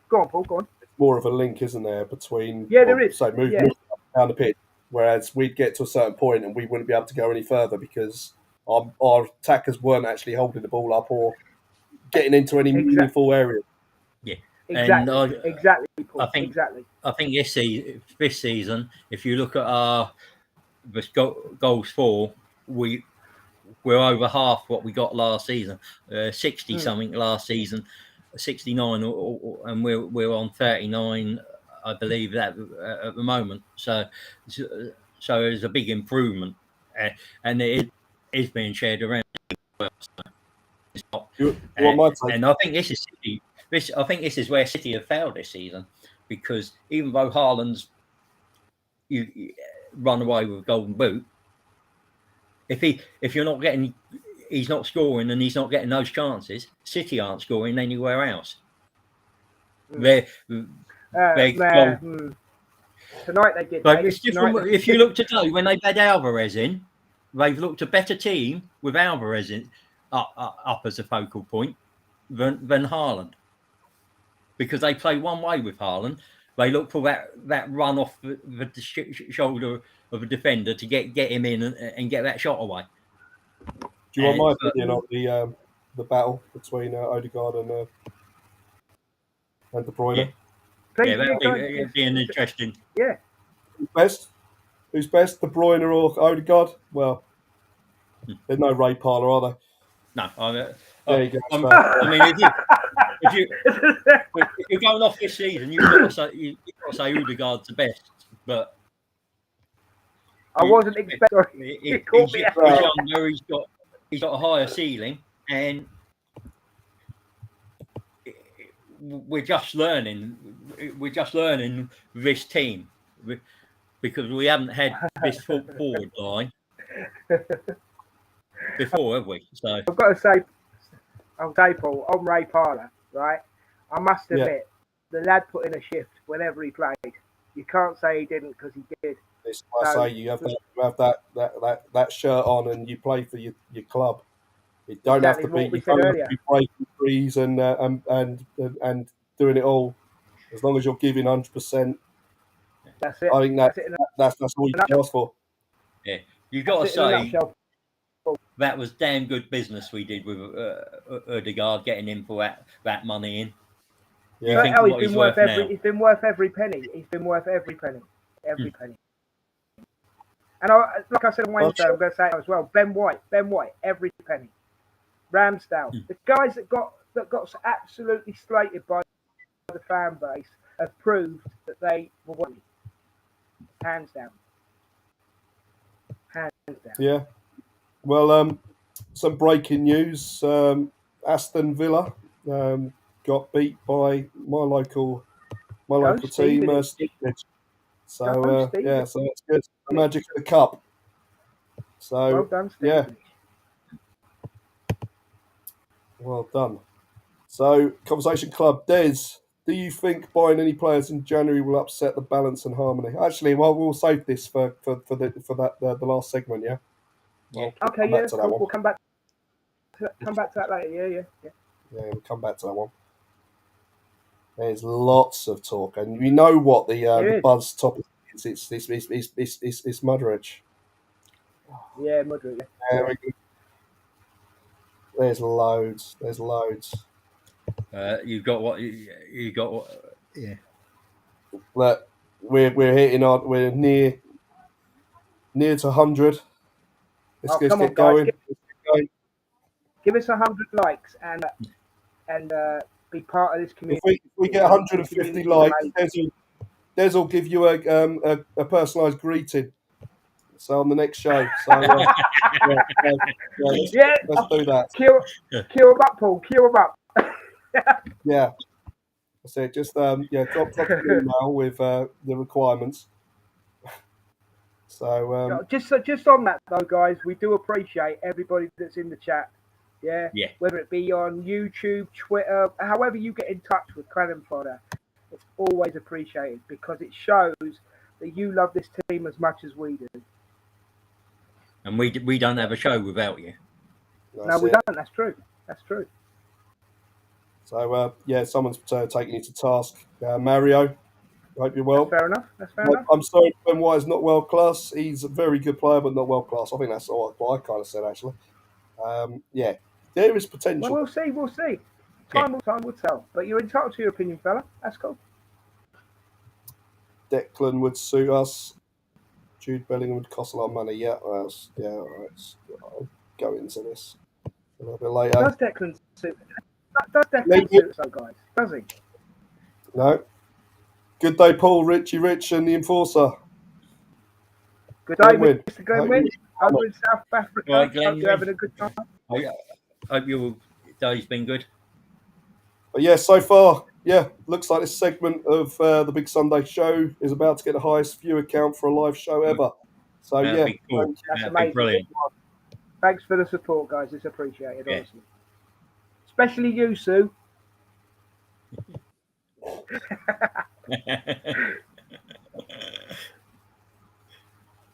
go on, Paul, go on. It's more of a link, isn't there, between there is. So moving down the pitch, whereas we'd get to a certain point and we wouldn't be able to go any further because our attackers weren't actually holding the ball up or getting into any meaningful area. Yeah. Exactly. Exactly, Paul. I think this season, if you look at the goals for, we're over half what we got last season. 60 something last season, 69, and we're on 39, I believe, that at the moment. So there's a big improvement, and it is being shared around. And I think this is City. I think this is where City have failed this season, because even though Haaland's you run away with a golden boot, if you're not getting, he's not scoring and he's not getting those chances, City aren't scoring anywhere else. Tonight they did. Like, it's different. If you look today, when they've had Alvarez in, they've looked a better team with Alvarez in, up as a focal point than Haaland, because they play one way with Haaland. They look for that run off the shoulder of a defender to get him in and get that shot away. Do you want my opinion on the battle between Odegaard and De Bruyne? Yeah, that'd be interesting. Yeah. Best? Who's best, De Bruyne or Odegaard? Well, there's no Ray Parlour, are there? No, There you go. I mean, if you're going off this season, you've got to say Odegaard's the best. But I wasn't expecting. he's younger. He's got a higher ceiling, and we're just learning. We're just learning this team because we haven't had this forward line before, have we? So I've got to say, Paul, on Ray Parlour, right? I must admit, the lad put in a shift whenever he played. You can't say he didn't because he did. It's like I say, you have that shirt on and you play for your club. You don't have to be breaking trees and doing it all. As long as you're giving 100%. That's it. I think that's all you can ask for. Yeah, you've got to say that was damn good business we did with Odegaard getting him for that money in. Yeah. He's been worth every penny. He's been worth every penny. Every penny. And like I said on Wednesday, I'm going to say it as well. Ben White, every penny. Ramsdale, the guys that got absolutely slated by the fan base have proved that they were worthy. Hands down. Yeah. Well, some breaking news. Aston Villa got beat by my local team, Stevenage. So so that's good. The magic of the cup. So well done, Stevenage. Well done. So, Conversation Club, Des, do you think buying any players in January will upset the balance and harmony? Actually, well, we'll save this for the last segment. Yeah. Okay. Yeah. We'll come back. Come back to that later. Yeah. Yeah, we'll come back to that one. There's lots of talk, and you know what the buzz topic is. It's Mudryk. Yeah, Mudryk. Yeah. There's loads. You got what? Yeah. Look, we're hitting on. We're near to 100. Let's get going. Give us 100 likes and be part of this community. If we get 150 likes, Des will give you a personalised greeting. So on the next show. So let's do that. Queue them up, Paul. Queue them up. Yeah. That's it. Just drop an email with the requirements. So just on that though, guys, we do appreciate everybody that's in the chat. Yeah. Whether it be on YouTube, Twitter, however you get in touch with Cannon Fodder, it's always appreciated because it shows that you love this team as much as we do. And we don't have a show without you. No, we don't. That's true. So someone's taking you to task, Mario. I hope you're well. That's fair enough. I'm sorry, Ben White is not world class. He's a very good player, but not world class. I think that's what I kind of said actually. There is potential. Well, we'll see. Time will tell. But you're entitled to your opinion, fella. That's cool. Declan would suit us. Jude Bellingham would cost a lot of money. Yeah, I'll go into this a little bit later. Does Declan suit us, though, guys? Does he? No. Good day, Paul, Richie Rich, and the Enforcer. Good day, Mr. Glenn. Over in South Africa. Right, Glenn, hope you're having a good time. Hope your day's been good. But yeah, so far, looks like this segment of the Big Sunday Show is about to get the highest viewer count for a live show ever. So cool. That's amazing. Brilliant. Thanks for the support, guys. It's appreciated, honestly. Especially you, Sue.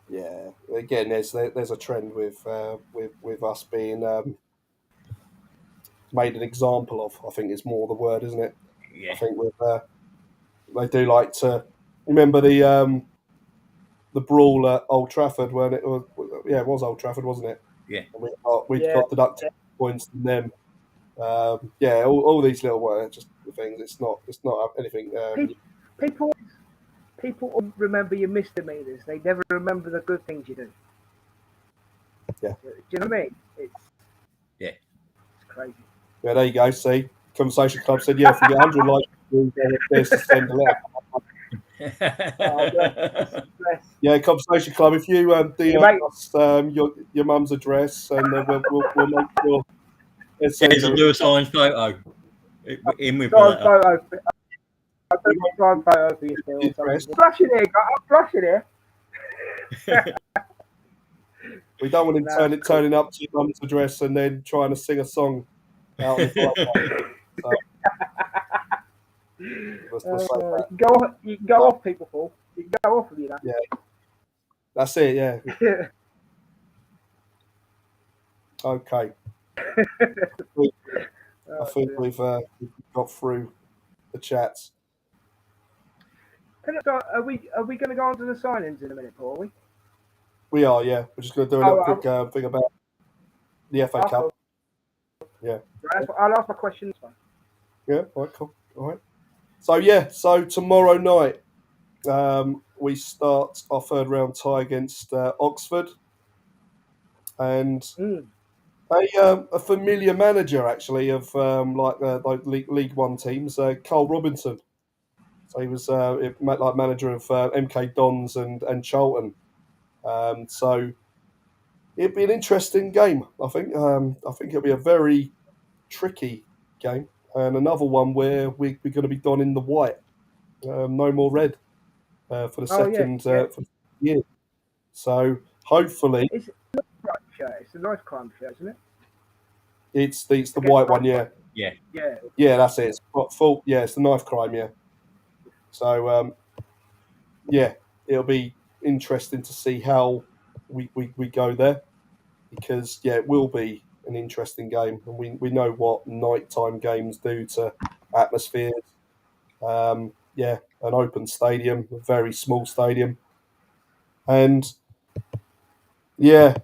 Yeah. Again, there's a trend with us being made an example of. I think is more the word, isn't it? Yeah. I think they do like to remember the brawl at Old Trafford when it was. Yeah, it was Old Trafford, wasn't it? Yeah. And we got deducted points from them. All these little just things. It's not anything. people remember your misdemeanors. They never remember the good things you do. Yeah. Do you know what I mean? Yeah. It's crazy. Yeah, there you go. See, Conversation Club said, yeah, if we get 100 likes, there's to send a letter. Oh, bless. Yeah, Conversation Club. If you DM mate. us your mum's address, and we'll make sure it's There's a Lewis Hines photo in with the Signed letter. photo. I'll take a signed photo for you still. Or something. Flushing here, I'm flushing here. We don't want him turning up to your mum's address and then trying to sing a song out in the driveway. So, you can go off, people, Paul. You can go off with you, yeah, that's it. Yeah. Okay. I think we've got through the chats. Are we going to go on to the signings in a minute, Paul? Are we? We are, yeah. We're just going to do a little quick thing about the FA Cup. Yeah. I'll ask my questions. Yeah. All right. Cool. All right. So tomorrow night we start our third round tie against Oxford, and a familiar manager actually of like League One teams, Carl Robinson. So he was like manager of MK Dons and Charlton. So it'd be an interesting game. I think it'll be a very tricky game, and another one where we're going to be donning the white, no more red, for the second for the year. So hopefully, it's a nice shirt. It's a nice crime shirt, isn't it? it's the white one, yeah. Yeah, that's it. It's full. Yeah, it's the knife crime, yeah. So yeah, it'll be interesting to see how we go there, because it will be an interesting game, and we know what nighttime games do to atmospheres. An open stadium, a very small stadium, and I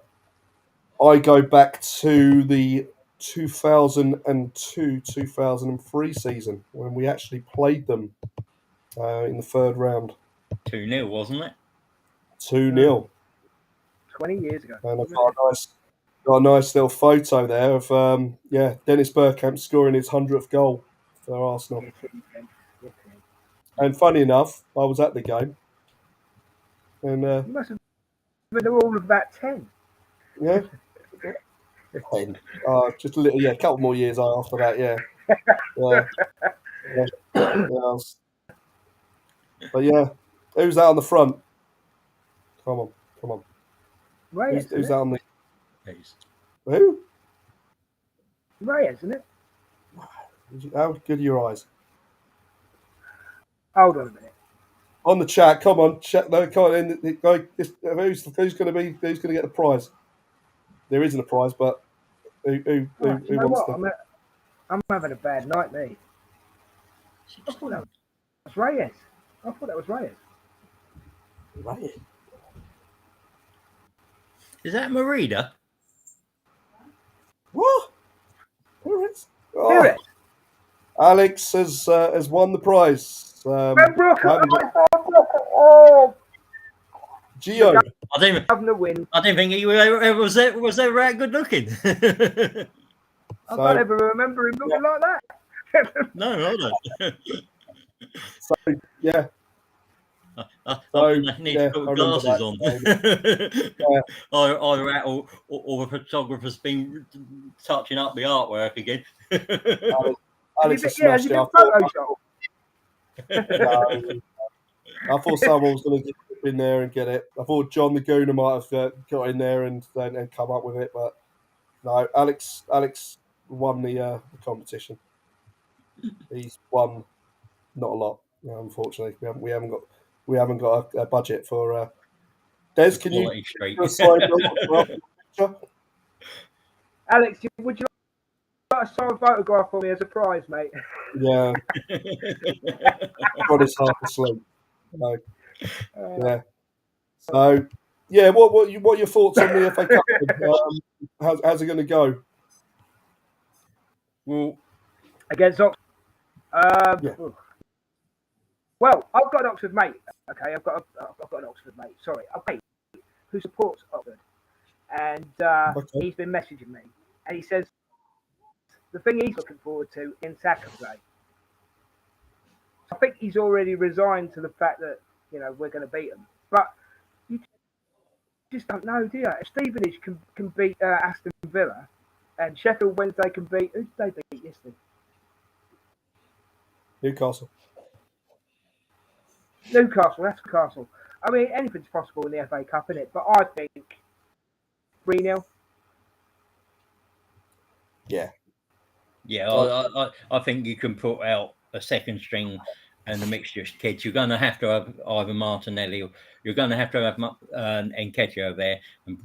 go back to the 2002-2003 season when we actually played them in the third round. 2-0, wasn't it? 2-0. 20 years ago. And I've got a nice little photo there of Dennis Bergkamp scoring his 100th goal for Arsenal. And funny enough, I was at the game. And you must have been all of about 10. Yeah. 10. Just a little, a couple more years after that, yeah. But yeah, who's that on the front? Come on. Reyes, who's that on the? Who? Reyes, isn't it? How good are your eyes? Hold on a minute. On the chat, come on, chat. No, come on. Who's going to get the prize? There isn't a prize, but who wants to? I'm having a bad night, mate. I thought that was Reyes. Reyes. Is that Merida? What? Oh. Alex has won the prize. Gio. I didn't think he was that good looking. I don't ever remember him looking like that. No, I don't. So yeah. I need to put glasses on. Either that or the photographer's been touching up the artwork again. Alex has smashed it. I thought someone was going to get in there and get it. I thought John the Gooner might have got in there and come up with it, but no. Alex won the competition. He's won not a lot, unfortunately. We haven't got a budget for. Des, can you? Alex, would you like a signed photograph for me as a prize, mate? Yeah. God, it's half asleep. No. Yeah. So, yeah. What are your thoughts on the FA Cup? How's it going to go? Well, against Oxford. Well, I've got an Oxford mate. Okay, I've got an Oxford mate. Sorry, a mate who supports Oxford, and Okay. he's been messaging me, and he says the thing he's looking forward to in Saka play. I think he's already resigned to the fact that we're going to beat them, but you just don't know, do you? If Stevenage can beat Aston Villa, and Sheffield Wednesday can beat who did they beat yesterday? Newcastle. Newcastle. That's Newcastle. I mean, anything's possible in the FA Cup, isn't it? But I think 3-0. Yeah. Yeah, I think you can put out a second string and a mixture of kids. You're going to have either Martinelli or you're going to have Nketiah there. And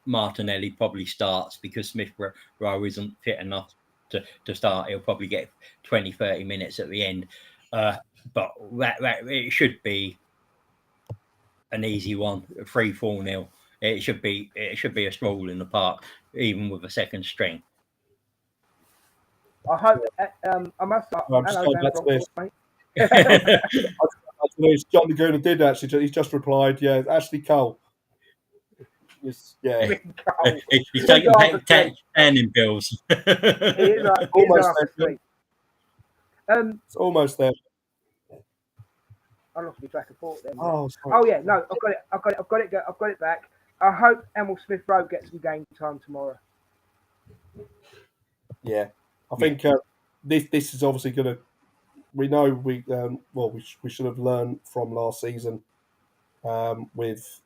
Martinelli probably starts because Smith Rowe isn't fit enough to start. He'll probably get 20, 30 minutes at the end. But that it should be an easy one, 3-4-0. It should be a stroll in the park, even with a second string. I hope. I must. I'm just going back to this. Mate. John Laguna did actually. He's just replied. Yeah, Ashley Cole. Yeah. He's taking standing bills. Almost there. It's almost there. I lost my track of thought then. Oh, yeah, no, I've got it back. I hope Emil Smith Rowe gets some game time tomorrow. Yeah, I think this is obviously going to. We know we should have learned from last season with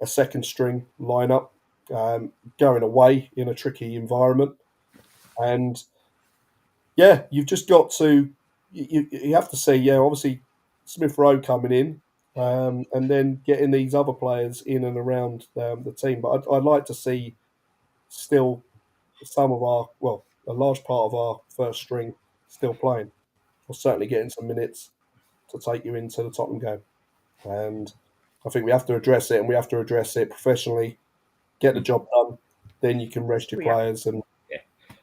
a second string lineup going away in a tricky environment, and yeah, you've just got to you have to see obviously Smith Rowe coming in. And then getting these other players in and around the team. But I'd like to see still some of a large part of our first string still playing, or certainly getting some minutes to take you into the Tottenham game. And I think we have to address it, and we have to address it professionally, get the job done, then you can rest your players. And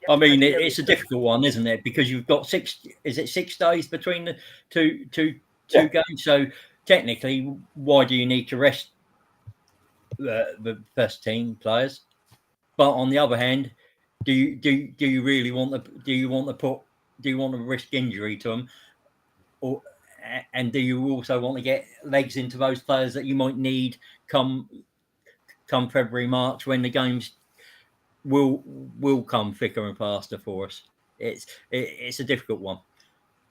I mean, it's a difficult one, isn't it? Because you've got 6 days between the two games? So technically, why do you need to rest the first team players? But on the other hand, do you really want to risk injury to them, and do you also want to get legs into those players that you might need come February, March, when the games will come thicker and faster for us? It's a difficult one,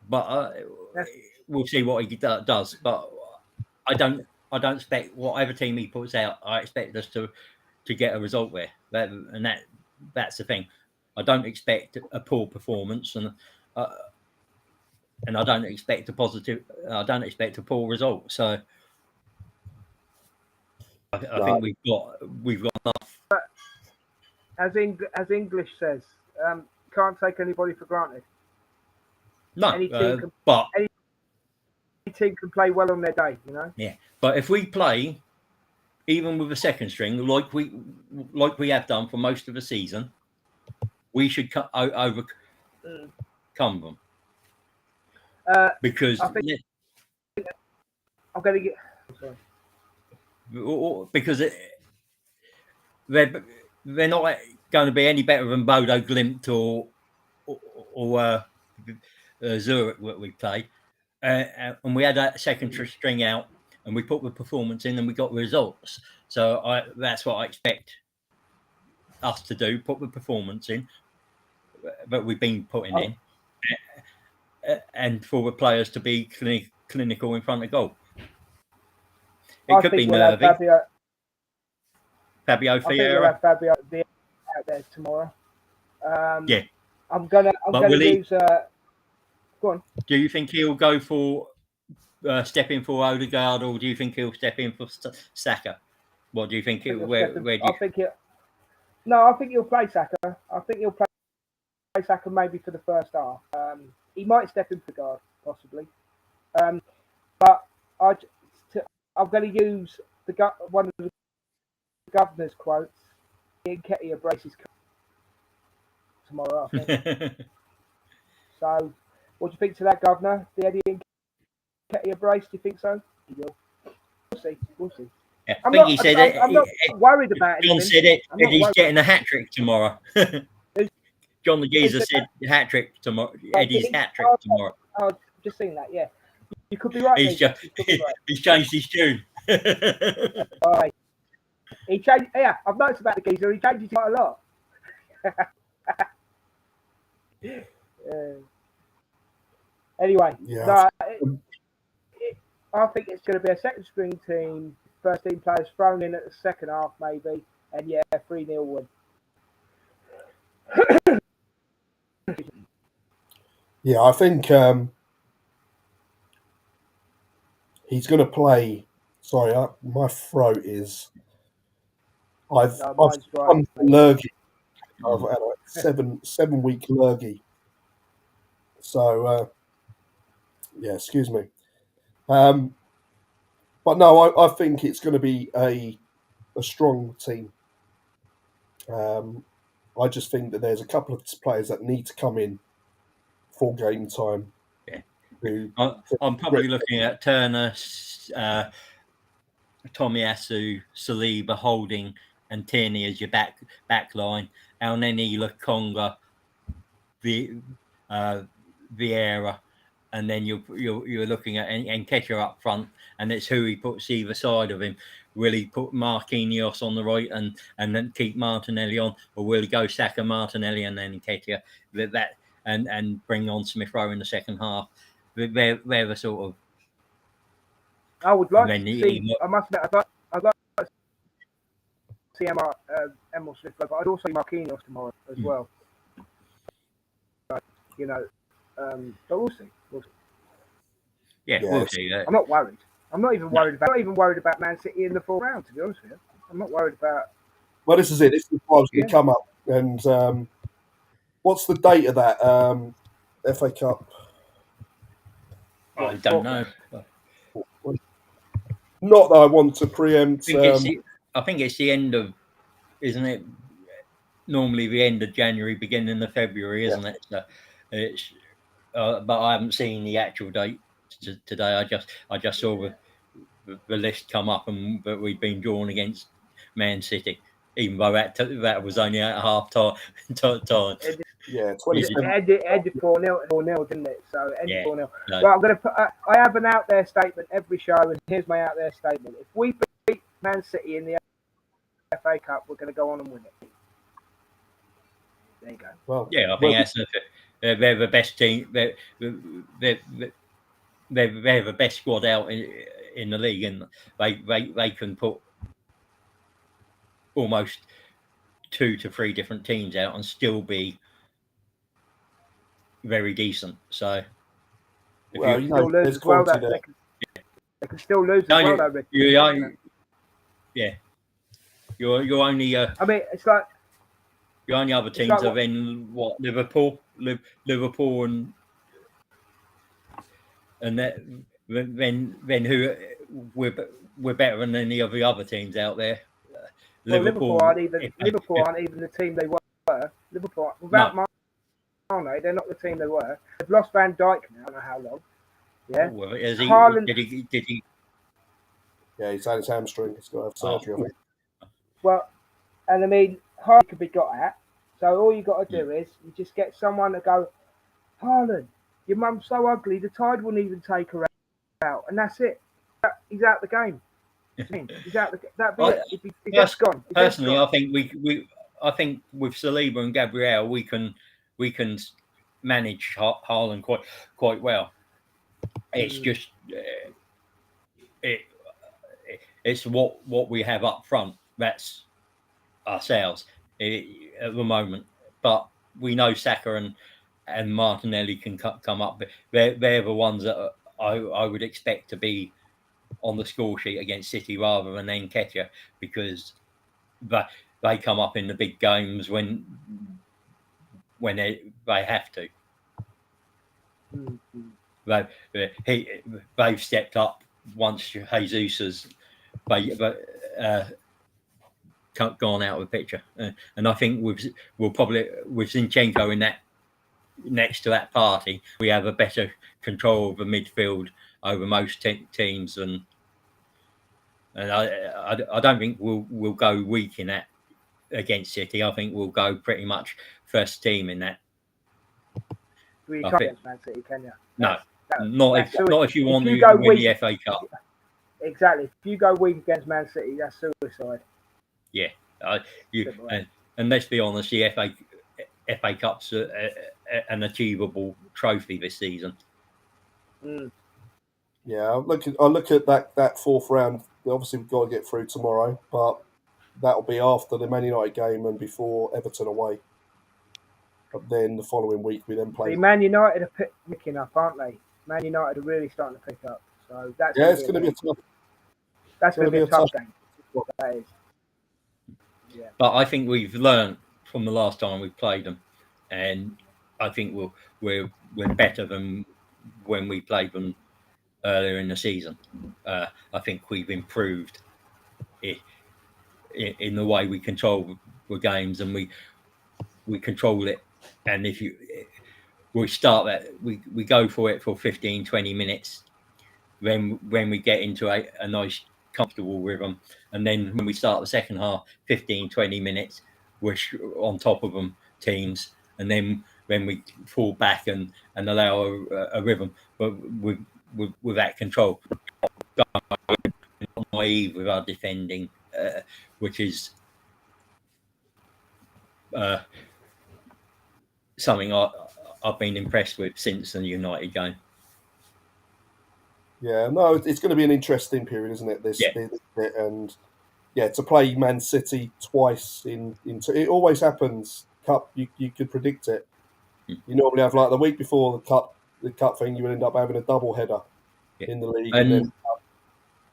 but we'll see what he does. But I don't expect whatever team he puts out. I expect us to get a result there. That's the thing. I don't expect a poor performance, and I don't expect a positive. I don't expect a poor result. So I think we've got enough. But as English says, can't take anybody for granted. No, any team can play well on their day, Yeah, but if we play even with a second string, like we have done for most of the season, we should overcome them. Because I'm going to get. Sorry. Because they're not going to be any better than Bodo Glimt or Zurich that we play, and we had that second string out, and we put the performance in, and we got results. So that's what I expect us to do: put the performance in that we've been putting in, and for the players to be clinical in front of goal. It could be nervy. Fabio Vieira. We'll Fabio Vieira out there tomorrow. Yeah, I'm gonna use. Go on. Do you think he'll go for step in for Odegaard, or do you think he'll step in for Saka? What do you think? I think he'll play Saka. I think he'll play Saka maybe for the first half. He might step in for guard, possibly. But I'm going to use one of the governor's quotes. Nketiah braces tomorrow, I think. So, what do you think to that, Governor? The Eddie Nketiah brace? Do you think so? He will. We'll see. We'll see. Yeah, I think he said I'm not worried about John anything. said it. I'm not He's worried. getting a hat trick tomorrow. John the Geezer said hat trick tomorrow. Eddie's hat trick tomorrow. Oh, just seen that. Yeah, you could be right. He's just he's changed his tune. All right. He changed. Yeah, I've noticed about the Geezer. He changes quite a lot. Anyway, Yeah. I think it's going to be a second string team, first team players thrown in at the second half, maybe, and 3-0 win. Yeah, I think he's going to play. Sorry, my throat is. I've lurgy. I've had a 7-week lurgy. So excuse me. But no, I think it's going to be a strong team. I just think that there's a couple of players that need to come in for game time. Yeah. I'm probably looking at Turner, Tomiyasu, Saliba, Holding, and Tierney as your back line. Elneny, Lokonga, Vieira, and then you're looking at Nketiah up front, and it's who he puts either side of him. Will he put Marquinhos on the right and then keep Martinelli on, or will he go Saka, Martinelli, and then Nketiah and bring on Smith Rowe in the second half? They're the sort of. I would like to see. I must admit, I'd like to see Emil Smith Rowe, but I'd also see Marquinhos tomorrow as well. But, but we'll see. We'll see. Yeah, we'll see. I'm not worried. I'm not even worried about Man City in the 4th round. To be honest with you, I'm not worried about. Well, this is it. This is what's going to come up. And what's the date of that FA Cup? I don't know. Not that I want to preempt. I think it's the end of, isn't it? Normally the end of January, beginning of February, isn't it? So it's, but I haven't seen the actual date today. I just saw the list come up, and that we've been drawn against Man City, even though that was only at half time. Yeah, it ended 4-0, didn't it? So it ended 4-0. No. Well, I'm going to put. I have an out there statement every show, and here's my out there statement: if we beat Man City in the FA Cup, we're going to go on and win it. There you go. Well, yeah, I think they're the best team. They're the best squad out in the league, and they can put almost 2 to 3 different teams out and still be very decent. So, they can still lose as well, though, Rick. You're only. I mean, it's like. Your only other teams are then what? Liverpool, and that, then who we're better than any of the other teams out there. Liverpool aren't even the team they were. Liverpool without Mane, they're not the team they were. They've lost Van Dijk now. I don't know how long. Yeah. Well, did he? Yeah, he's had his hamstring. He's got to have surgery. I think. Well, and I mean, Haaland could be got at. So all you got to do is you just get someone to go, Haaland, your mum's so ugly, the tide wouldn't even take her out, and that's it. He's out the game. He's out. He's just gone. Personally, I think I think with Saliba and Gabriel, we can manage Haaland quite well. It's just it's what we have up front. That's ourselves at the moment. But we know Saka and Martinelli can come up. They're the ones that I would expect to be on the score sheet against City rather than Nketiah, because they come up in the big games when they have to. They've stepped up once Jesus has gone out of the picture, and I think with Zinchenko in that next to that party, we have a better control of the midfield over most teams, and I don't think we'll go weak in that against City. I think we'll go pretty much first team in that. You can't against Man City, can you? No, not if you want to win the FA Cup. Exactly. If you go weak against Man City, that's suicide. Yeah, and let's be honest, the FA Cup's an achievable trophy this season. Mm. Yeah, I look at that fourth round. Obviously, we've got to get through tomorrow, but that'll be after the Man United game and before Everton away. But then the following week we then play. See, Man United are picking up, aren't they? Man United are really starting to pick up. So that's it's going to be a tough. That's going to be a tough game. That is. Yeah. But I think we've learned from the last time we played them, and I think we're better than when we played them earlier in the season. I think we've improved in the way we control the games, and we control it. And if we start that, we go for it for 15, 20 minutes. Then when we get into a nice, comfortable rhythm, and then when we start the second half, 15, 20 minutes, we're on top of them, teams. And then when we fall back and allow a rhythm, but with that control, not naive with our defending, which is something I've been impressed with since the United game. Yeah, no, it's going to be an interesting period, isn't it? And to play Man City twice it always happens. Cup, you could predict it. You normally have like the week before the cup thing, you would end up having a double header in the league, and then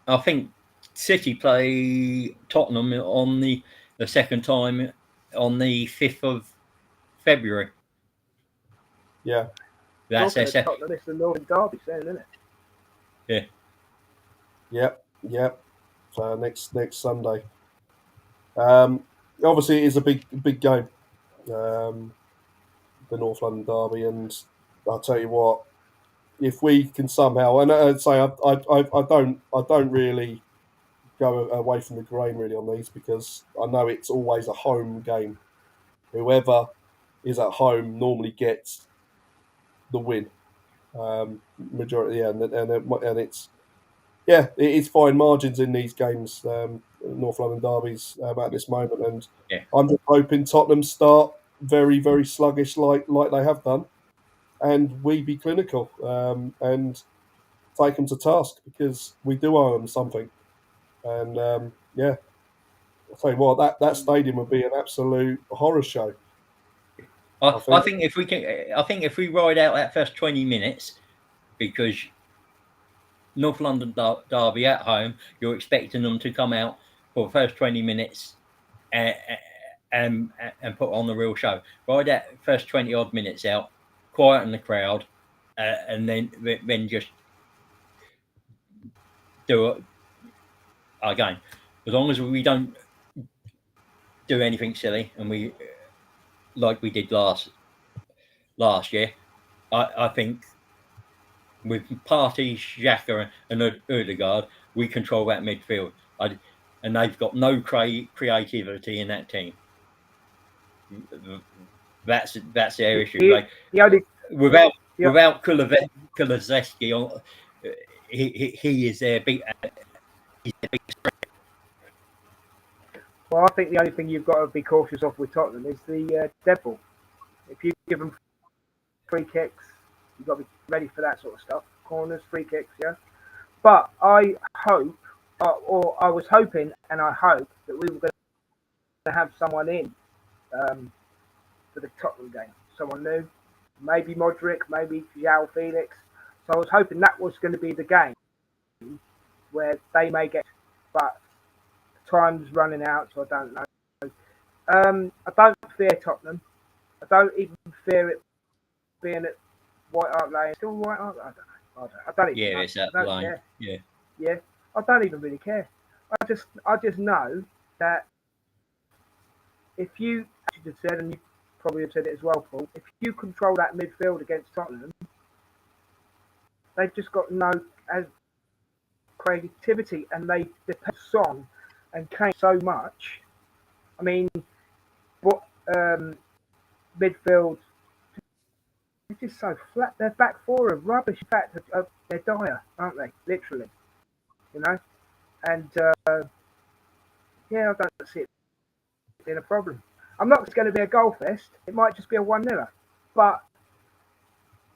I think City play Tottenham on the second time on the 5th of February. Yeah, that's their Tottenham. It's the Northern Derby, isn't it? Yeah. Yep. So next Sunday. Obviously, it is a big game, the North London Derby, and I'll tell you what, if we can somehow, and I'd say I don't really go away from the grain really on these, because I know it's always a home game. Whoever is at home normally gets the win, majority, and it's fine margins in these games, North London derbies, at this moment, and I'm just hoping Tottenham start very, very sluggish like they have done, and we be clinical, and take them to task, because we do owe them something. And I'll tell you what, that stadium would be an absolute horror show. I think if we ride out that first 20 minutes, because North London derby at home, you're expecting them to come out for the first 20 minutes and put on the real show. Ride that first 20 odd minutes out, quieten the crowd, and then just do it again. As long as we don't do anything silly, and we like we did last year, I think with Partey, Xhaka, and Odegaard, we control that midfield. And they've got no creativity in that team. That's their issue. Without Kulusevski, he is their big. Well, I think the only thing you've got to be cautious of with Tottenham is the dead ball. If you give them free kicks, you've got to be ready for that sort of stuff. Corners, free kicks, yeah. But I hope, or I was hoping, and I hope that we were going to have someone in for the Tottenham game. Someone new, maybe Mudryk, maybe João Felix. So I was hoping that was going to be the game where they may get, but time's running out, so I don't know. I don't fear Tottenham. I don't even fear it being at White Hart Lane. Still White Hart? I don't even know. It's that line. Care. Yeah. I don't even really care. I just know that if you, as you just said, and you probably have said it as well, Paul, if you control that midfield against Tottenham, they've just got no as creativity, and they depend on Son and Kane so much. I mean, what midfield? It's just so flat. Their back four are rubbish. In fact, they're dire, aren't they? Literally, you know. And yeah, I don't see it being a problem. I'm not going to be a goal fest. It might just be a 1-0, but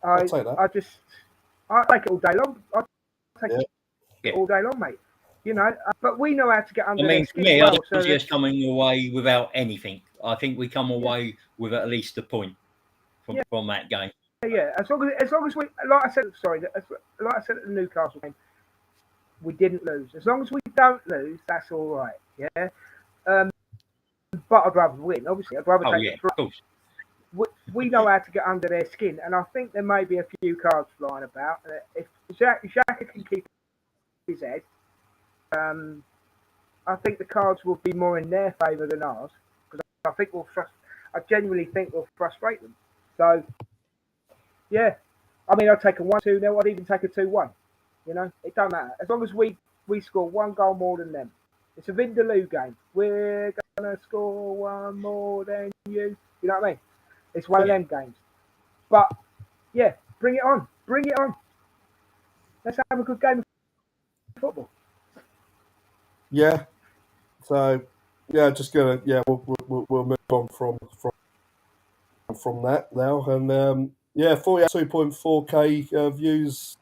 I'll take that. I take it all day long. I take Yeah. it all day long, mate. You know, but we know how to get under I mean, their for skin me, as I well. don't see So us coming away without anything. I think we come away with at least a point from that game. yeah, as long as we, like I said, like I said at the Newcastle game, we didn't lose. As long as we don't lose, that's all right. Yeah. But I'd rather win. Obviously, I'd rather Oh take yeah, the three. of course. We know how to get under their skin, and I think there may be a few cards flying about. If Xhaka can keep his head, I think the cards will be more in their favour than ours, because I genuinely think we'll frustrate them. So, yeah, I mean, I'd take a 1-2-0. I'd even take a 2-1. You know, it don't matter as long as we score one goal more than them. It's a Vindaloo game. We're gonna score one more than you. You know what I mean? It's one of them games. But yeah, bring it on. Bring it on. Let's have a good game of football. Yeah. So yeah, just gonna we'll move on from that now, and 42.4k views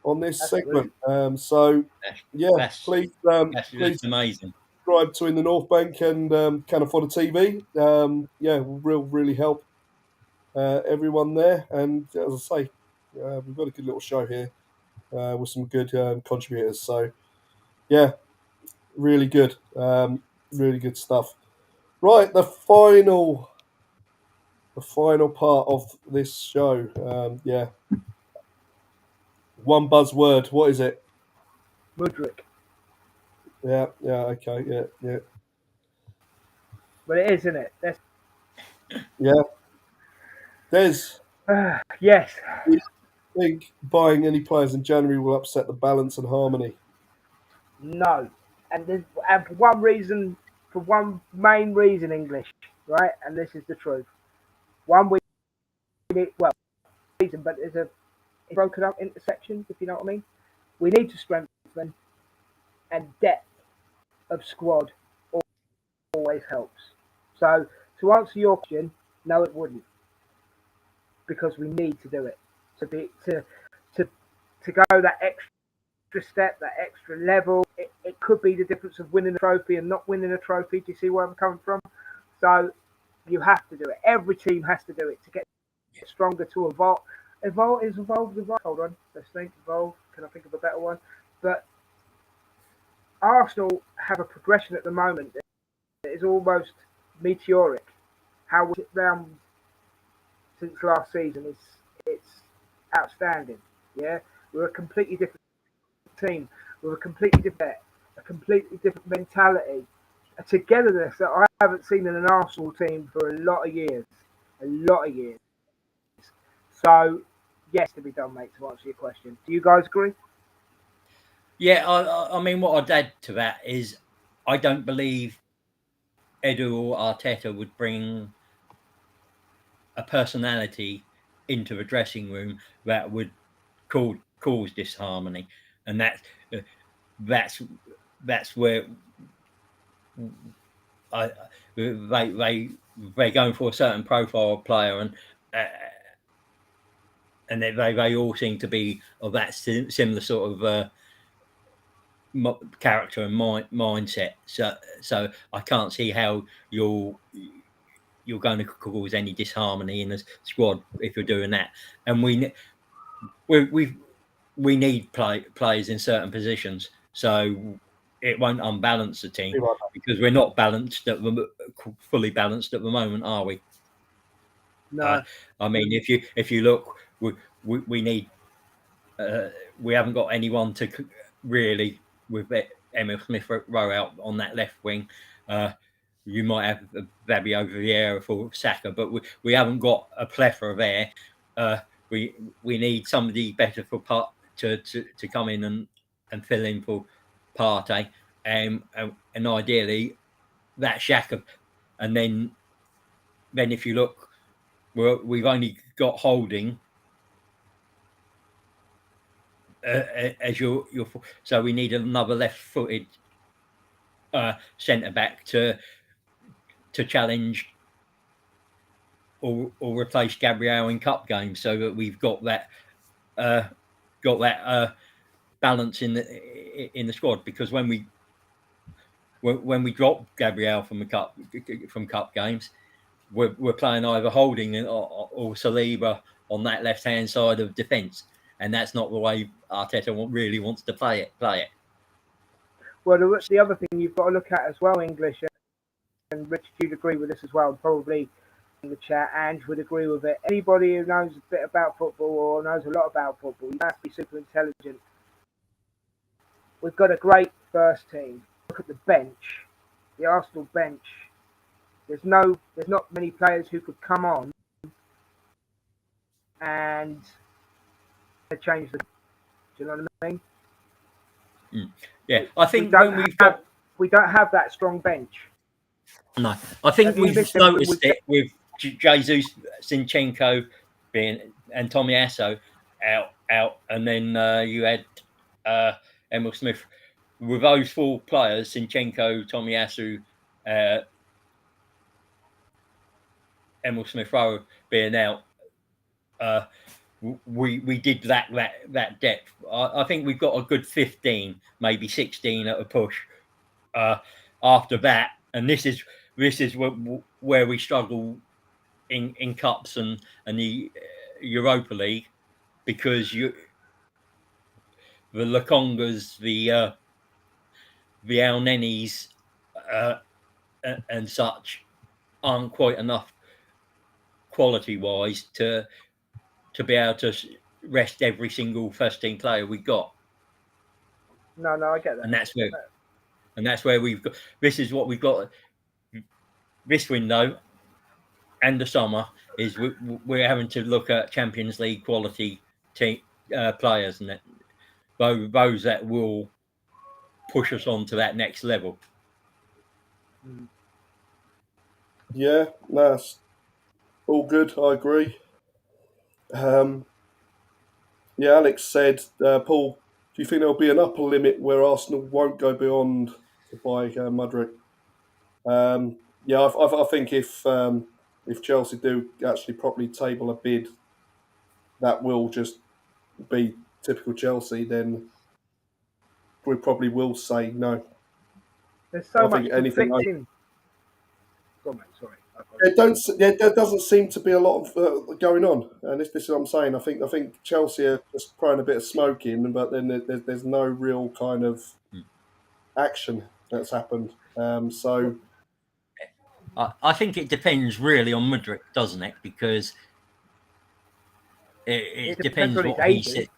on this That's segment. So yeah, please That's just amazing. subscribe to In the North Bank and Can Afford a TV. Yeah, will really help everyone there. And as I say, we've got a good little show here with some good contributors. So yeah, really good stuff. Right, the final part of this show. Yeah, one buzzword. What is it? Mudryk. Yeah, okay, yeah. But it is, isn't it? Yeah. Des, Yes. do you think buying any players in January will upset the balance and harmony? No. And for one main reason, English, right? And this is the truth. One reason, but it's broken up into sections, if you know what I mean. We need to strengthen, and depth of squad always helps. So to answer your question, no, it wouldn't, because we need to do it to go that extra step, that extra level. It could be the difference of winning a trophy and not winning a trophy. Do you see where I'm coming from? So you have to do it. Every team has to do it to get stronger, to evolve. Evolve. Hold on, let's think. Evolve. Can I think of a better one? But Arsenal have a progression at the moment that is almost meteoric. How was it round since last season? It's outstanding. Yeah, we're a completely different team with a completely different mentality, a togetherness that I haven't seen in an Arsenal team for a lot of years. So yes, to be done, mate. To answer your question, do you guys agree? Yeah, I mean, what I'd add to that is I don't believe Edu or Arteta would bring a personality into the dressing room that would cause disharmony, and that's where they're going for a certain profile of player, and they all seem to be of that similar sort of character and mindset. So I can't see how you're going to cause any disharmony in the squad if you're doing that. And we need players in certain positions, so it won't unbalance the team because we're not fully balanced at the moment, are we? No. I mean, if you look, we need. We haven't got anyone to really with Emil Smith Rowe out on that left wing. You might have Fabio Vieira for Saka, but we haven't got a plethora there. We need somebody better to come in and fill in for Partey, and ideally that Xhaka, and then if you look, we've only got Holding as your so we need another left-footed centre back to challenge or replace Gabriel in cup games, so that we've got that balance in the squad. Because when we drop Gabriel from cup games, we're playing either Holding or Saliba on that left hand side of defence, and that's not the way Arteta really wants to play it. Well, the other thing you've got to look at as well, English, and Richard, you'd agree with this as well, and probably in the chat, Ange would agree with it. Anybody who knows a bit about football or knows a lot about football, you have to be super intelligent. We've got a great first team. Look at the bench, the Arsenal bench. There's not many players who could come on and change the. Do you know what I mean? Yeah, I think we don't have that strong bench. No, I think we've noticed it with Jesus, Zinchenko and Tomiyasu out, and then you had Emil Smith. With those four players, Zinchenko, Tomiyasu, Emil Smith Rowe being out, we did that depth. I think we've got a good 15, maybe 16 at a push. After that, and this is where we struggle in cups and the Europa League, because the Lokongas, the El Nenis, and such aren't quite enough quality wise to be able to rest every single first team player we got. No, I get that. And that's where we've got. This is what we've got. This window and the summer is we're having to look at Champions League quality team players, and those that will push us on to that next level. Yeah, that's all good. I agree. Yeah, Alex said, Paul, do you think there'll be an upper limit where Arsenal won't go beyond to buy Mudryk? Yeah, I think if Chelsea do actually properly table a bid that will just be typical Chelsea, then we probably will say no. There's so much conflicting. Go on, mate, sorry. There doesn't seem to be a lot of going on, and this is what I'm saying. I think Chelsea are just throwing a bit of smoke in, but then there's no real kind of action that's happened. So I think it depends really on Mudryk, doesn't it? Because it depends what he said.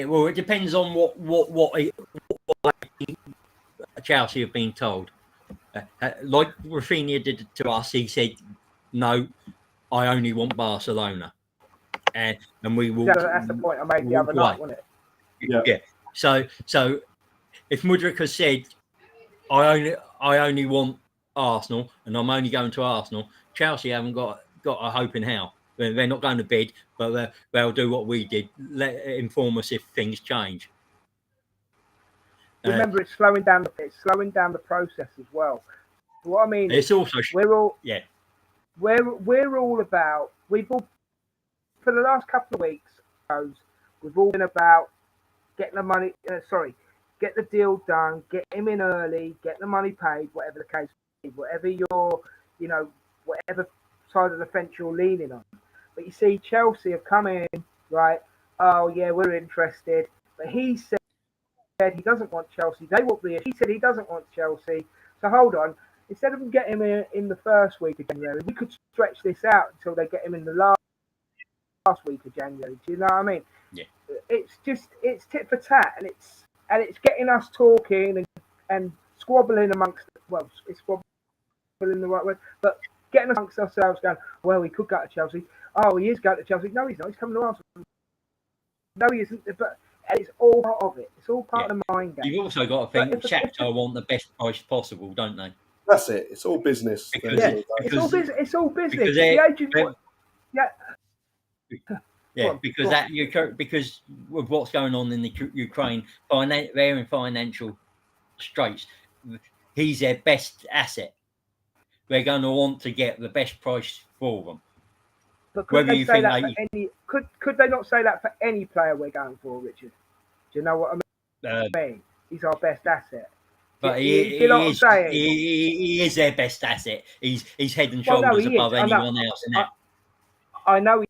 Well, it depends on what Chelsea have been told. Like Rafinha did to us, he said, "No, I only want Barcelona," and we will. That's the point I made the other night, wasn't it? Yeah. So if Mudryk has said, "I only want Arsenal, and I'm only going to Arsenal," Chelsea haven't got a hope in hell. They're not going to bid, but they'll do what we did. Inform us if things change. Remember, it's slowing down the process as well. So what I mean is, also we're all about. We've all, for the last couple of weeks, we've all been about getting the money. Get the deal done, get him in early, get the money paid, whatever the case may be, whatever whatever side of the fence you're leaning on. But you see, Chelsea have come in, right? Oh yeah, we're interested. But he said he doesn't want Chelsea. He said he doesn't want Chelsea. So hold on. Instead of getting him in the first week of January, we could stretch this out until they get him in the last week of January. Do you know what I mean? Yeah. It's tit for tat, and it's getting us talking and squabbling amongst. Well, it's squabbling the right word, but getting amongst ourselves, going, well, he could go to Chelsea. Oh, he is going to Chelsea. No, he's not. He's coming to Arsenal. No, he isn't. But it's all part of it. It's all part of the mind game. You've also got to think Shakhtar want the best price possible, don't they? That's it. It's all business. Because it's all business. It's all business. Because the agent, because with what's going on in the Ukraine, they're in financial straits. He's their best asset. They're going to want to get the best price for them. But could they say that for any? Could they not say that for any player we're going for, Richard? Do you know what I mean? He's our best asset. But you know what I'm saying? He is their best asset. He's head and shoulders above anyone else in that. I know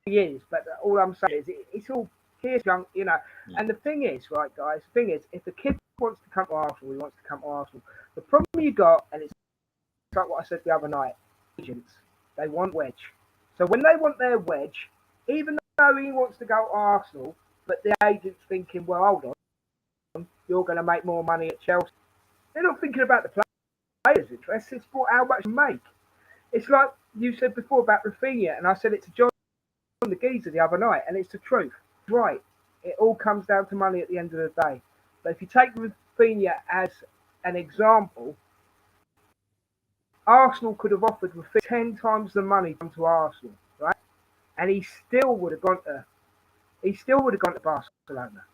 he is, but all I'm saying is it's all here's young, you know. Yeah. And the thing is, right, guys, the thing is, if the kid wants to come to Arsenal, he wants to come to Arsenal. The problem you got, and it's like what I said the other night, agents, they want wedge. So when they want their wedge, even though he wants to go to Arsenal, but the agent's thinking, well, hold on, you're going to make more money at Chelsea. They're not thinking about the players' interests. It's for how much you make. It's like you said before about Rafinha, and I said it to John the geezer the other night, and it's the truth. Right. It all comes down to money at the end of the day. But if you take Rafinha as an example, Arsenal could have offered Rafinha 10 times the money to come to Arsenal, right? And he still would have gone to Barcelona.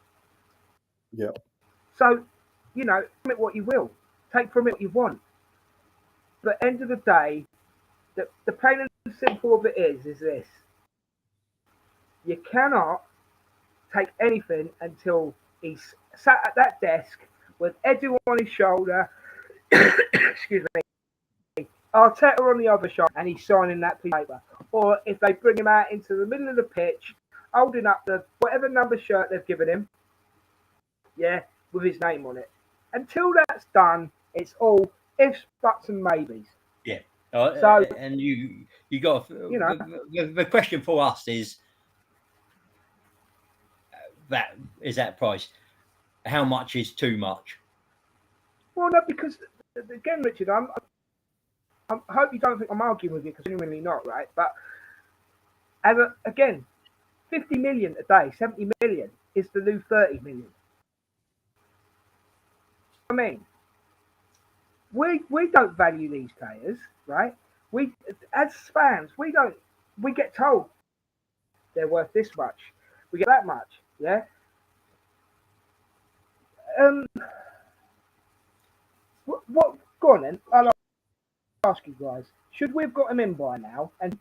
Yeah. So, you know, from it what you will. Take from it what you want. But end of the day, the plain and simple of it is this. You cannot take anything until he's sat at that desk with Edu on his shoulder, excuse me, Arteta on the other shoulder, and he's signing that piece of paper. Or if they bring him out into the middle of the pitch, holding up the whatever number shirt they've given him, with his name on it. Until that's done, it's all ifs, buts, and maybes. Yeah. So, and you got the question for us is that price. How much is too much? Well, no, because again, Richard, I hope you don't think I'm arguing with you, because genuinely not, right? But again, 50 million a day, 70 million is the new 30 million. I mean, we don't value these players, right? We, as fans, we get told they're worth this much. We get that much, yeah? Go on then. I'll ask you guys. Should we have got him in by now? And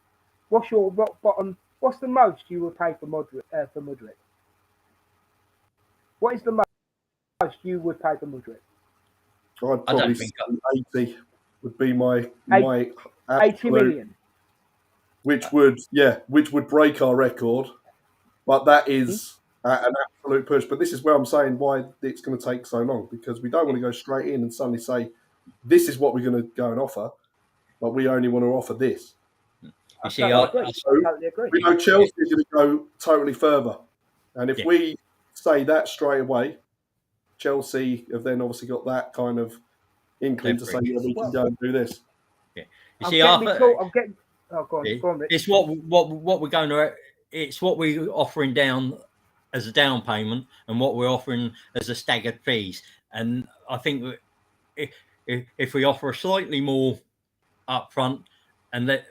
what's your rock bottom? What's the most you would pay for Mudryk? What is the most you would pay for Mudryk? I'd probably say 80 would be my 80 million. Which would break our record, but that is an absolute push. But this is where I'm saying why it's going to take so long, because we don't want to go straight in and suddenly say, this is what we're going to go and offer, but we only want to offer this. You see, I totally agree. We know Chelsea is going to go totally further. And if we say that straight away, Chelsea have then obviously got that kind of inkling to say, we can go and do this. Yeah. You see, Arthur, go on, Rich. It's what we're going to. It's what we're offering down as a down payment, and what we're offering as a staggered fees. And I think that if we offer a slightly more upfront, and the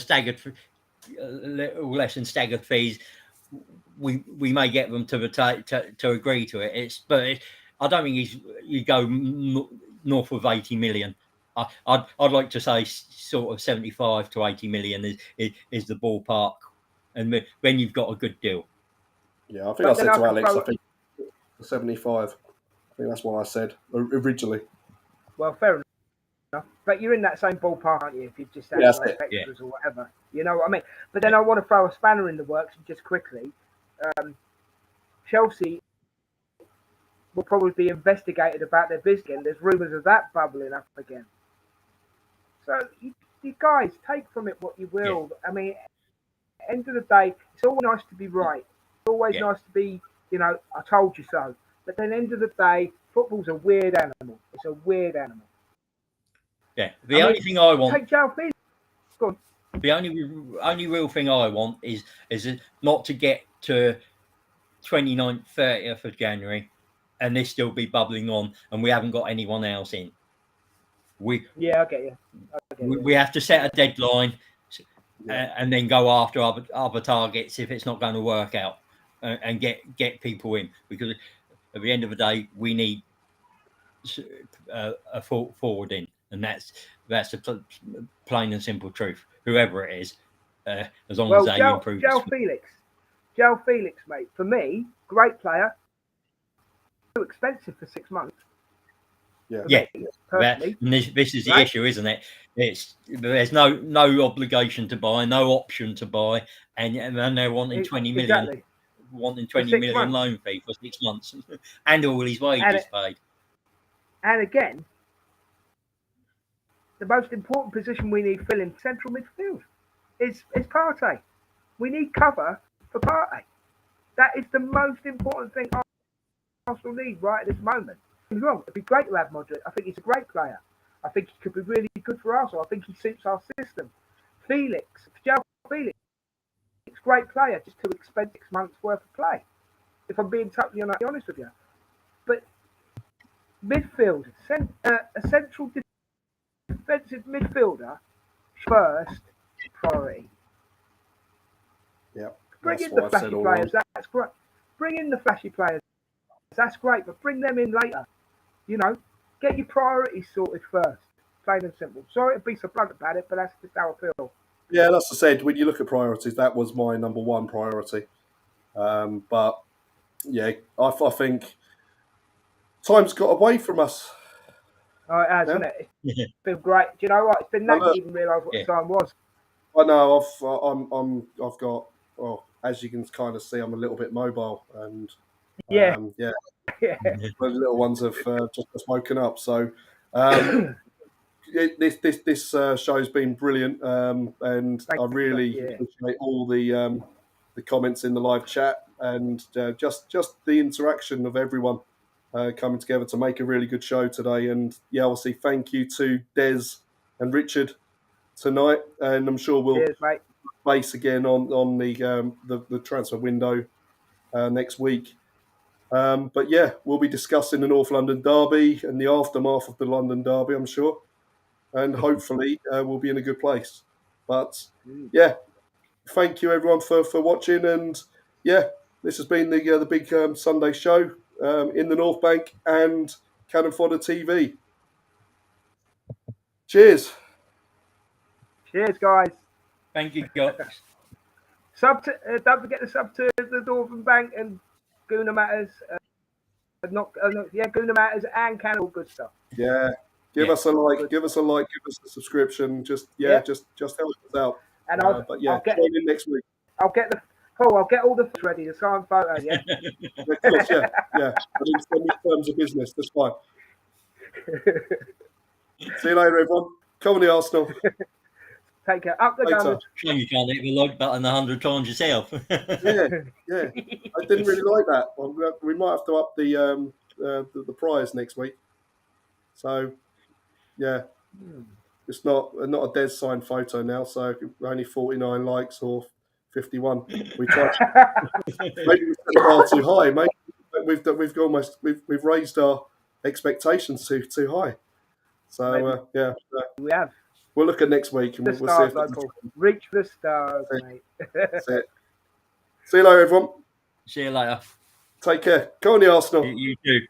staggered less than staggered fees, we may get them to agree to it. I don't think you go north of 80 million. I'd like to say sort of 75 to 80 million is the ballpark, and then you've got a good deal. Yeah, I think I said to Alex, I think 75. I think that's what I said originally. Well, fair enough. But you're in that same ballpark, aren't you? If you've just had extras or whatever, you know what I mean. But then I want to throw a spanner in the works just quickly. Chelsea will probably be investigated about their business again. There's rumours of that bubbling up again. So you guys take from it what you will. Yeah. I mean, end of the day, it's always nice to be right. It's always nice to be, I told you so. But then end of the day, football's a weird animal. It's a weird animal. Yeah. The only thing I want... Take Joe Felix. Go on. The only real thing I want is not to get to 29th, 30th of January, and this still be bubbling on, and we haven't got anyone else in. I get you. We have to set a deadline, and then go after other targets if it's not going to work out, and get people in, because at the end of the day we need a forward in, and that's the plain and simple truth. Whoever it is, as long as they improve. Joe Felix, mate. For me, great player. Too expensive for 6 months. Yeah. This is the issue, isn't it? There's no obligation to buy, no option to buy, and they're wanting 20 million, wanting 20 million loan fee for 6 months, and all his wages paid. And again, the most important position we need filling central midfield is Partey. We need cover for Partey. That is the most important thing Arsenal need right at this moment. Don't get me wrong, it'd be great to have Mudryk. I think he's a great player. I think he could be really good for Arsenal. I think he suits our system. Joe Felix, great player, just too expensive, 6 months worth of play. If I'm being totally honest with you. But midfield, a central defensive midfielder, first priority. Yeah. Bring in the flashy players. That's great. Bring in the flashy players. That's great, but bring them in later. Get your priorities sorted first. Plain and simple. Sorry to be so blunt about it, but that's just how I feel. Yeah, that's I said. When you look at priorities, that was my number one priority. But yeah, I think time's got away from us. Oh, it has, hasn't it? It's been great. Do you know what? It's been nice to even realise what the time was. I know. I've got. Well, as you can kind of see, I'm a little bit mobile, and the little ones have just woken up. So this show's been brilliant, and I really appreciate all the comments in the live chat, and just the interaction of everyone coming together to make a really good show today. And obviously thank you to Des and Richard tonight, and I'm sure we'll base again on the transfer window next week. But yeah, we'll be discussing the North London derby and the aftermath of the London derby, I'm sure, and hopefully we'll be in a good place. But yeah, thank you everyone for watching, and this has been the big Sunday show in the North Bank and Cannon Fodder TV. Cheers. Cheers, guys. Thank you, guys. Don't forget to sub to the Northern Bank and Gooner Matters. Gooner Matters and Cannon, all good stuff. Yeah. Give us a like, give us a subscription. Just help us out. And I'll get join in next week. I'll get all the photos ready, the signed photos, yeah? Of course, yeah. I didn't send me terms of business, that's fine. See you later, everyone. Come on the Arsenal. Take care. Up the Gunners. Shame you can't hit the like button 100 times yourself. yeah. I didn't really like that. Well, we might have to up the prize next week. So, yeah. It's not a dead signed photo now, so only 49 likes or 51. We tried. Maybe we set the bar too high. Maybe we've raised our expectations too high. So we have. We'll look at next week and we'll see if reach the stars, mate. That's it. See you later, everyone. See you later. Take care. Go on the Arsenal. You too.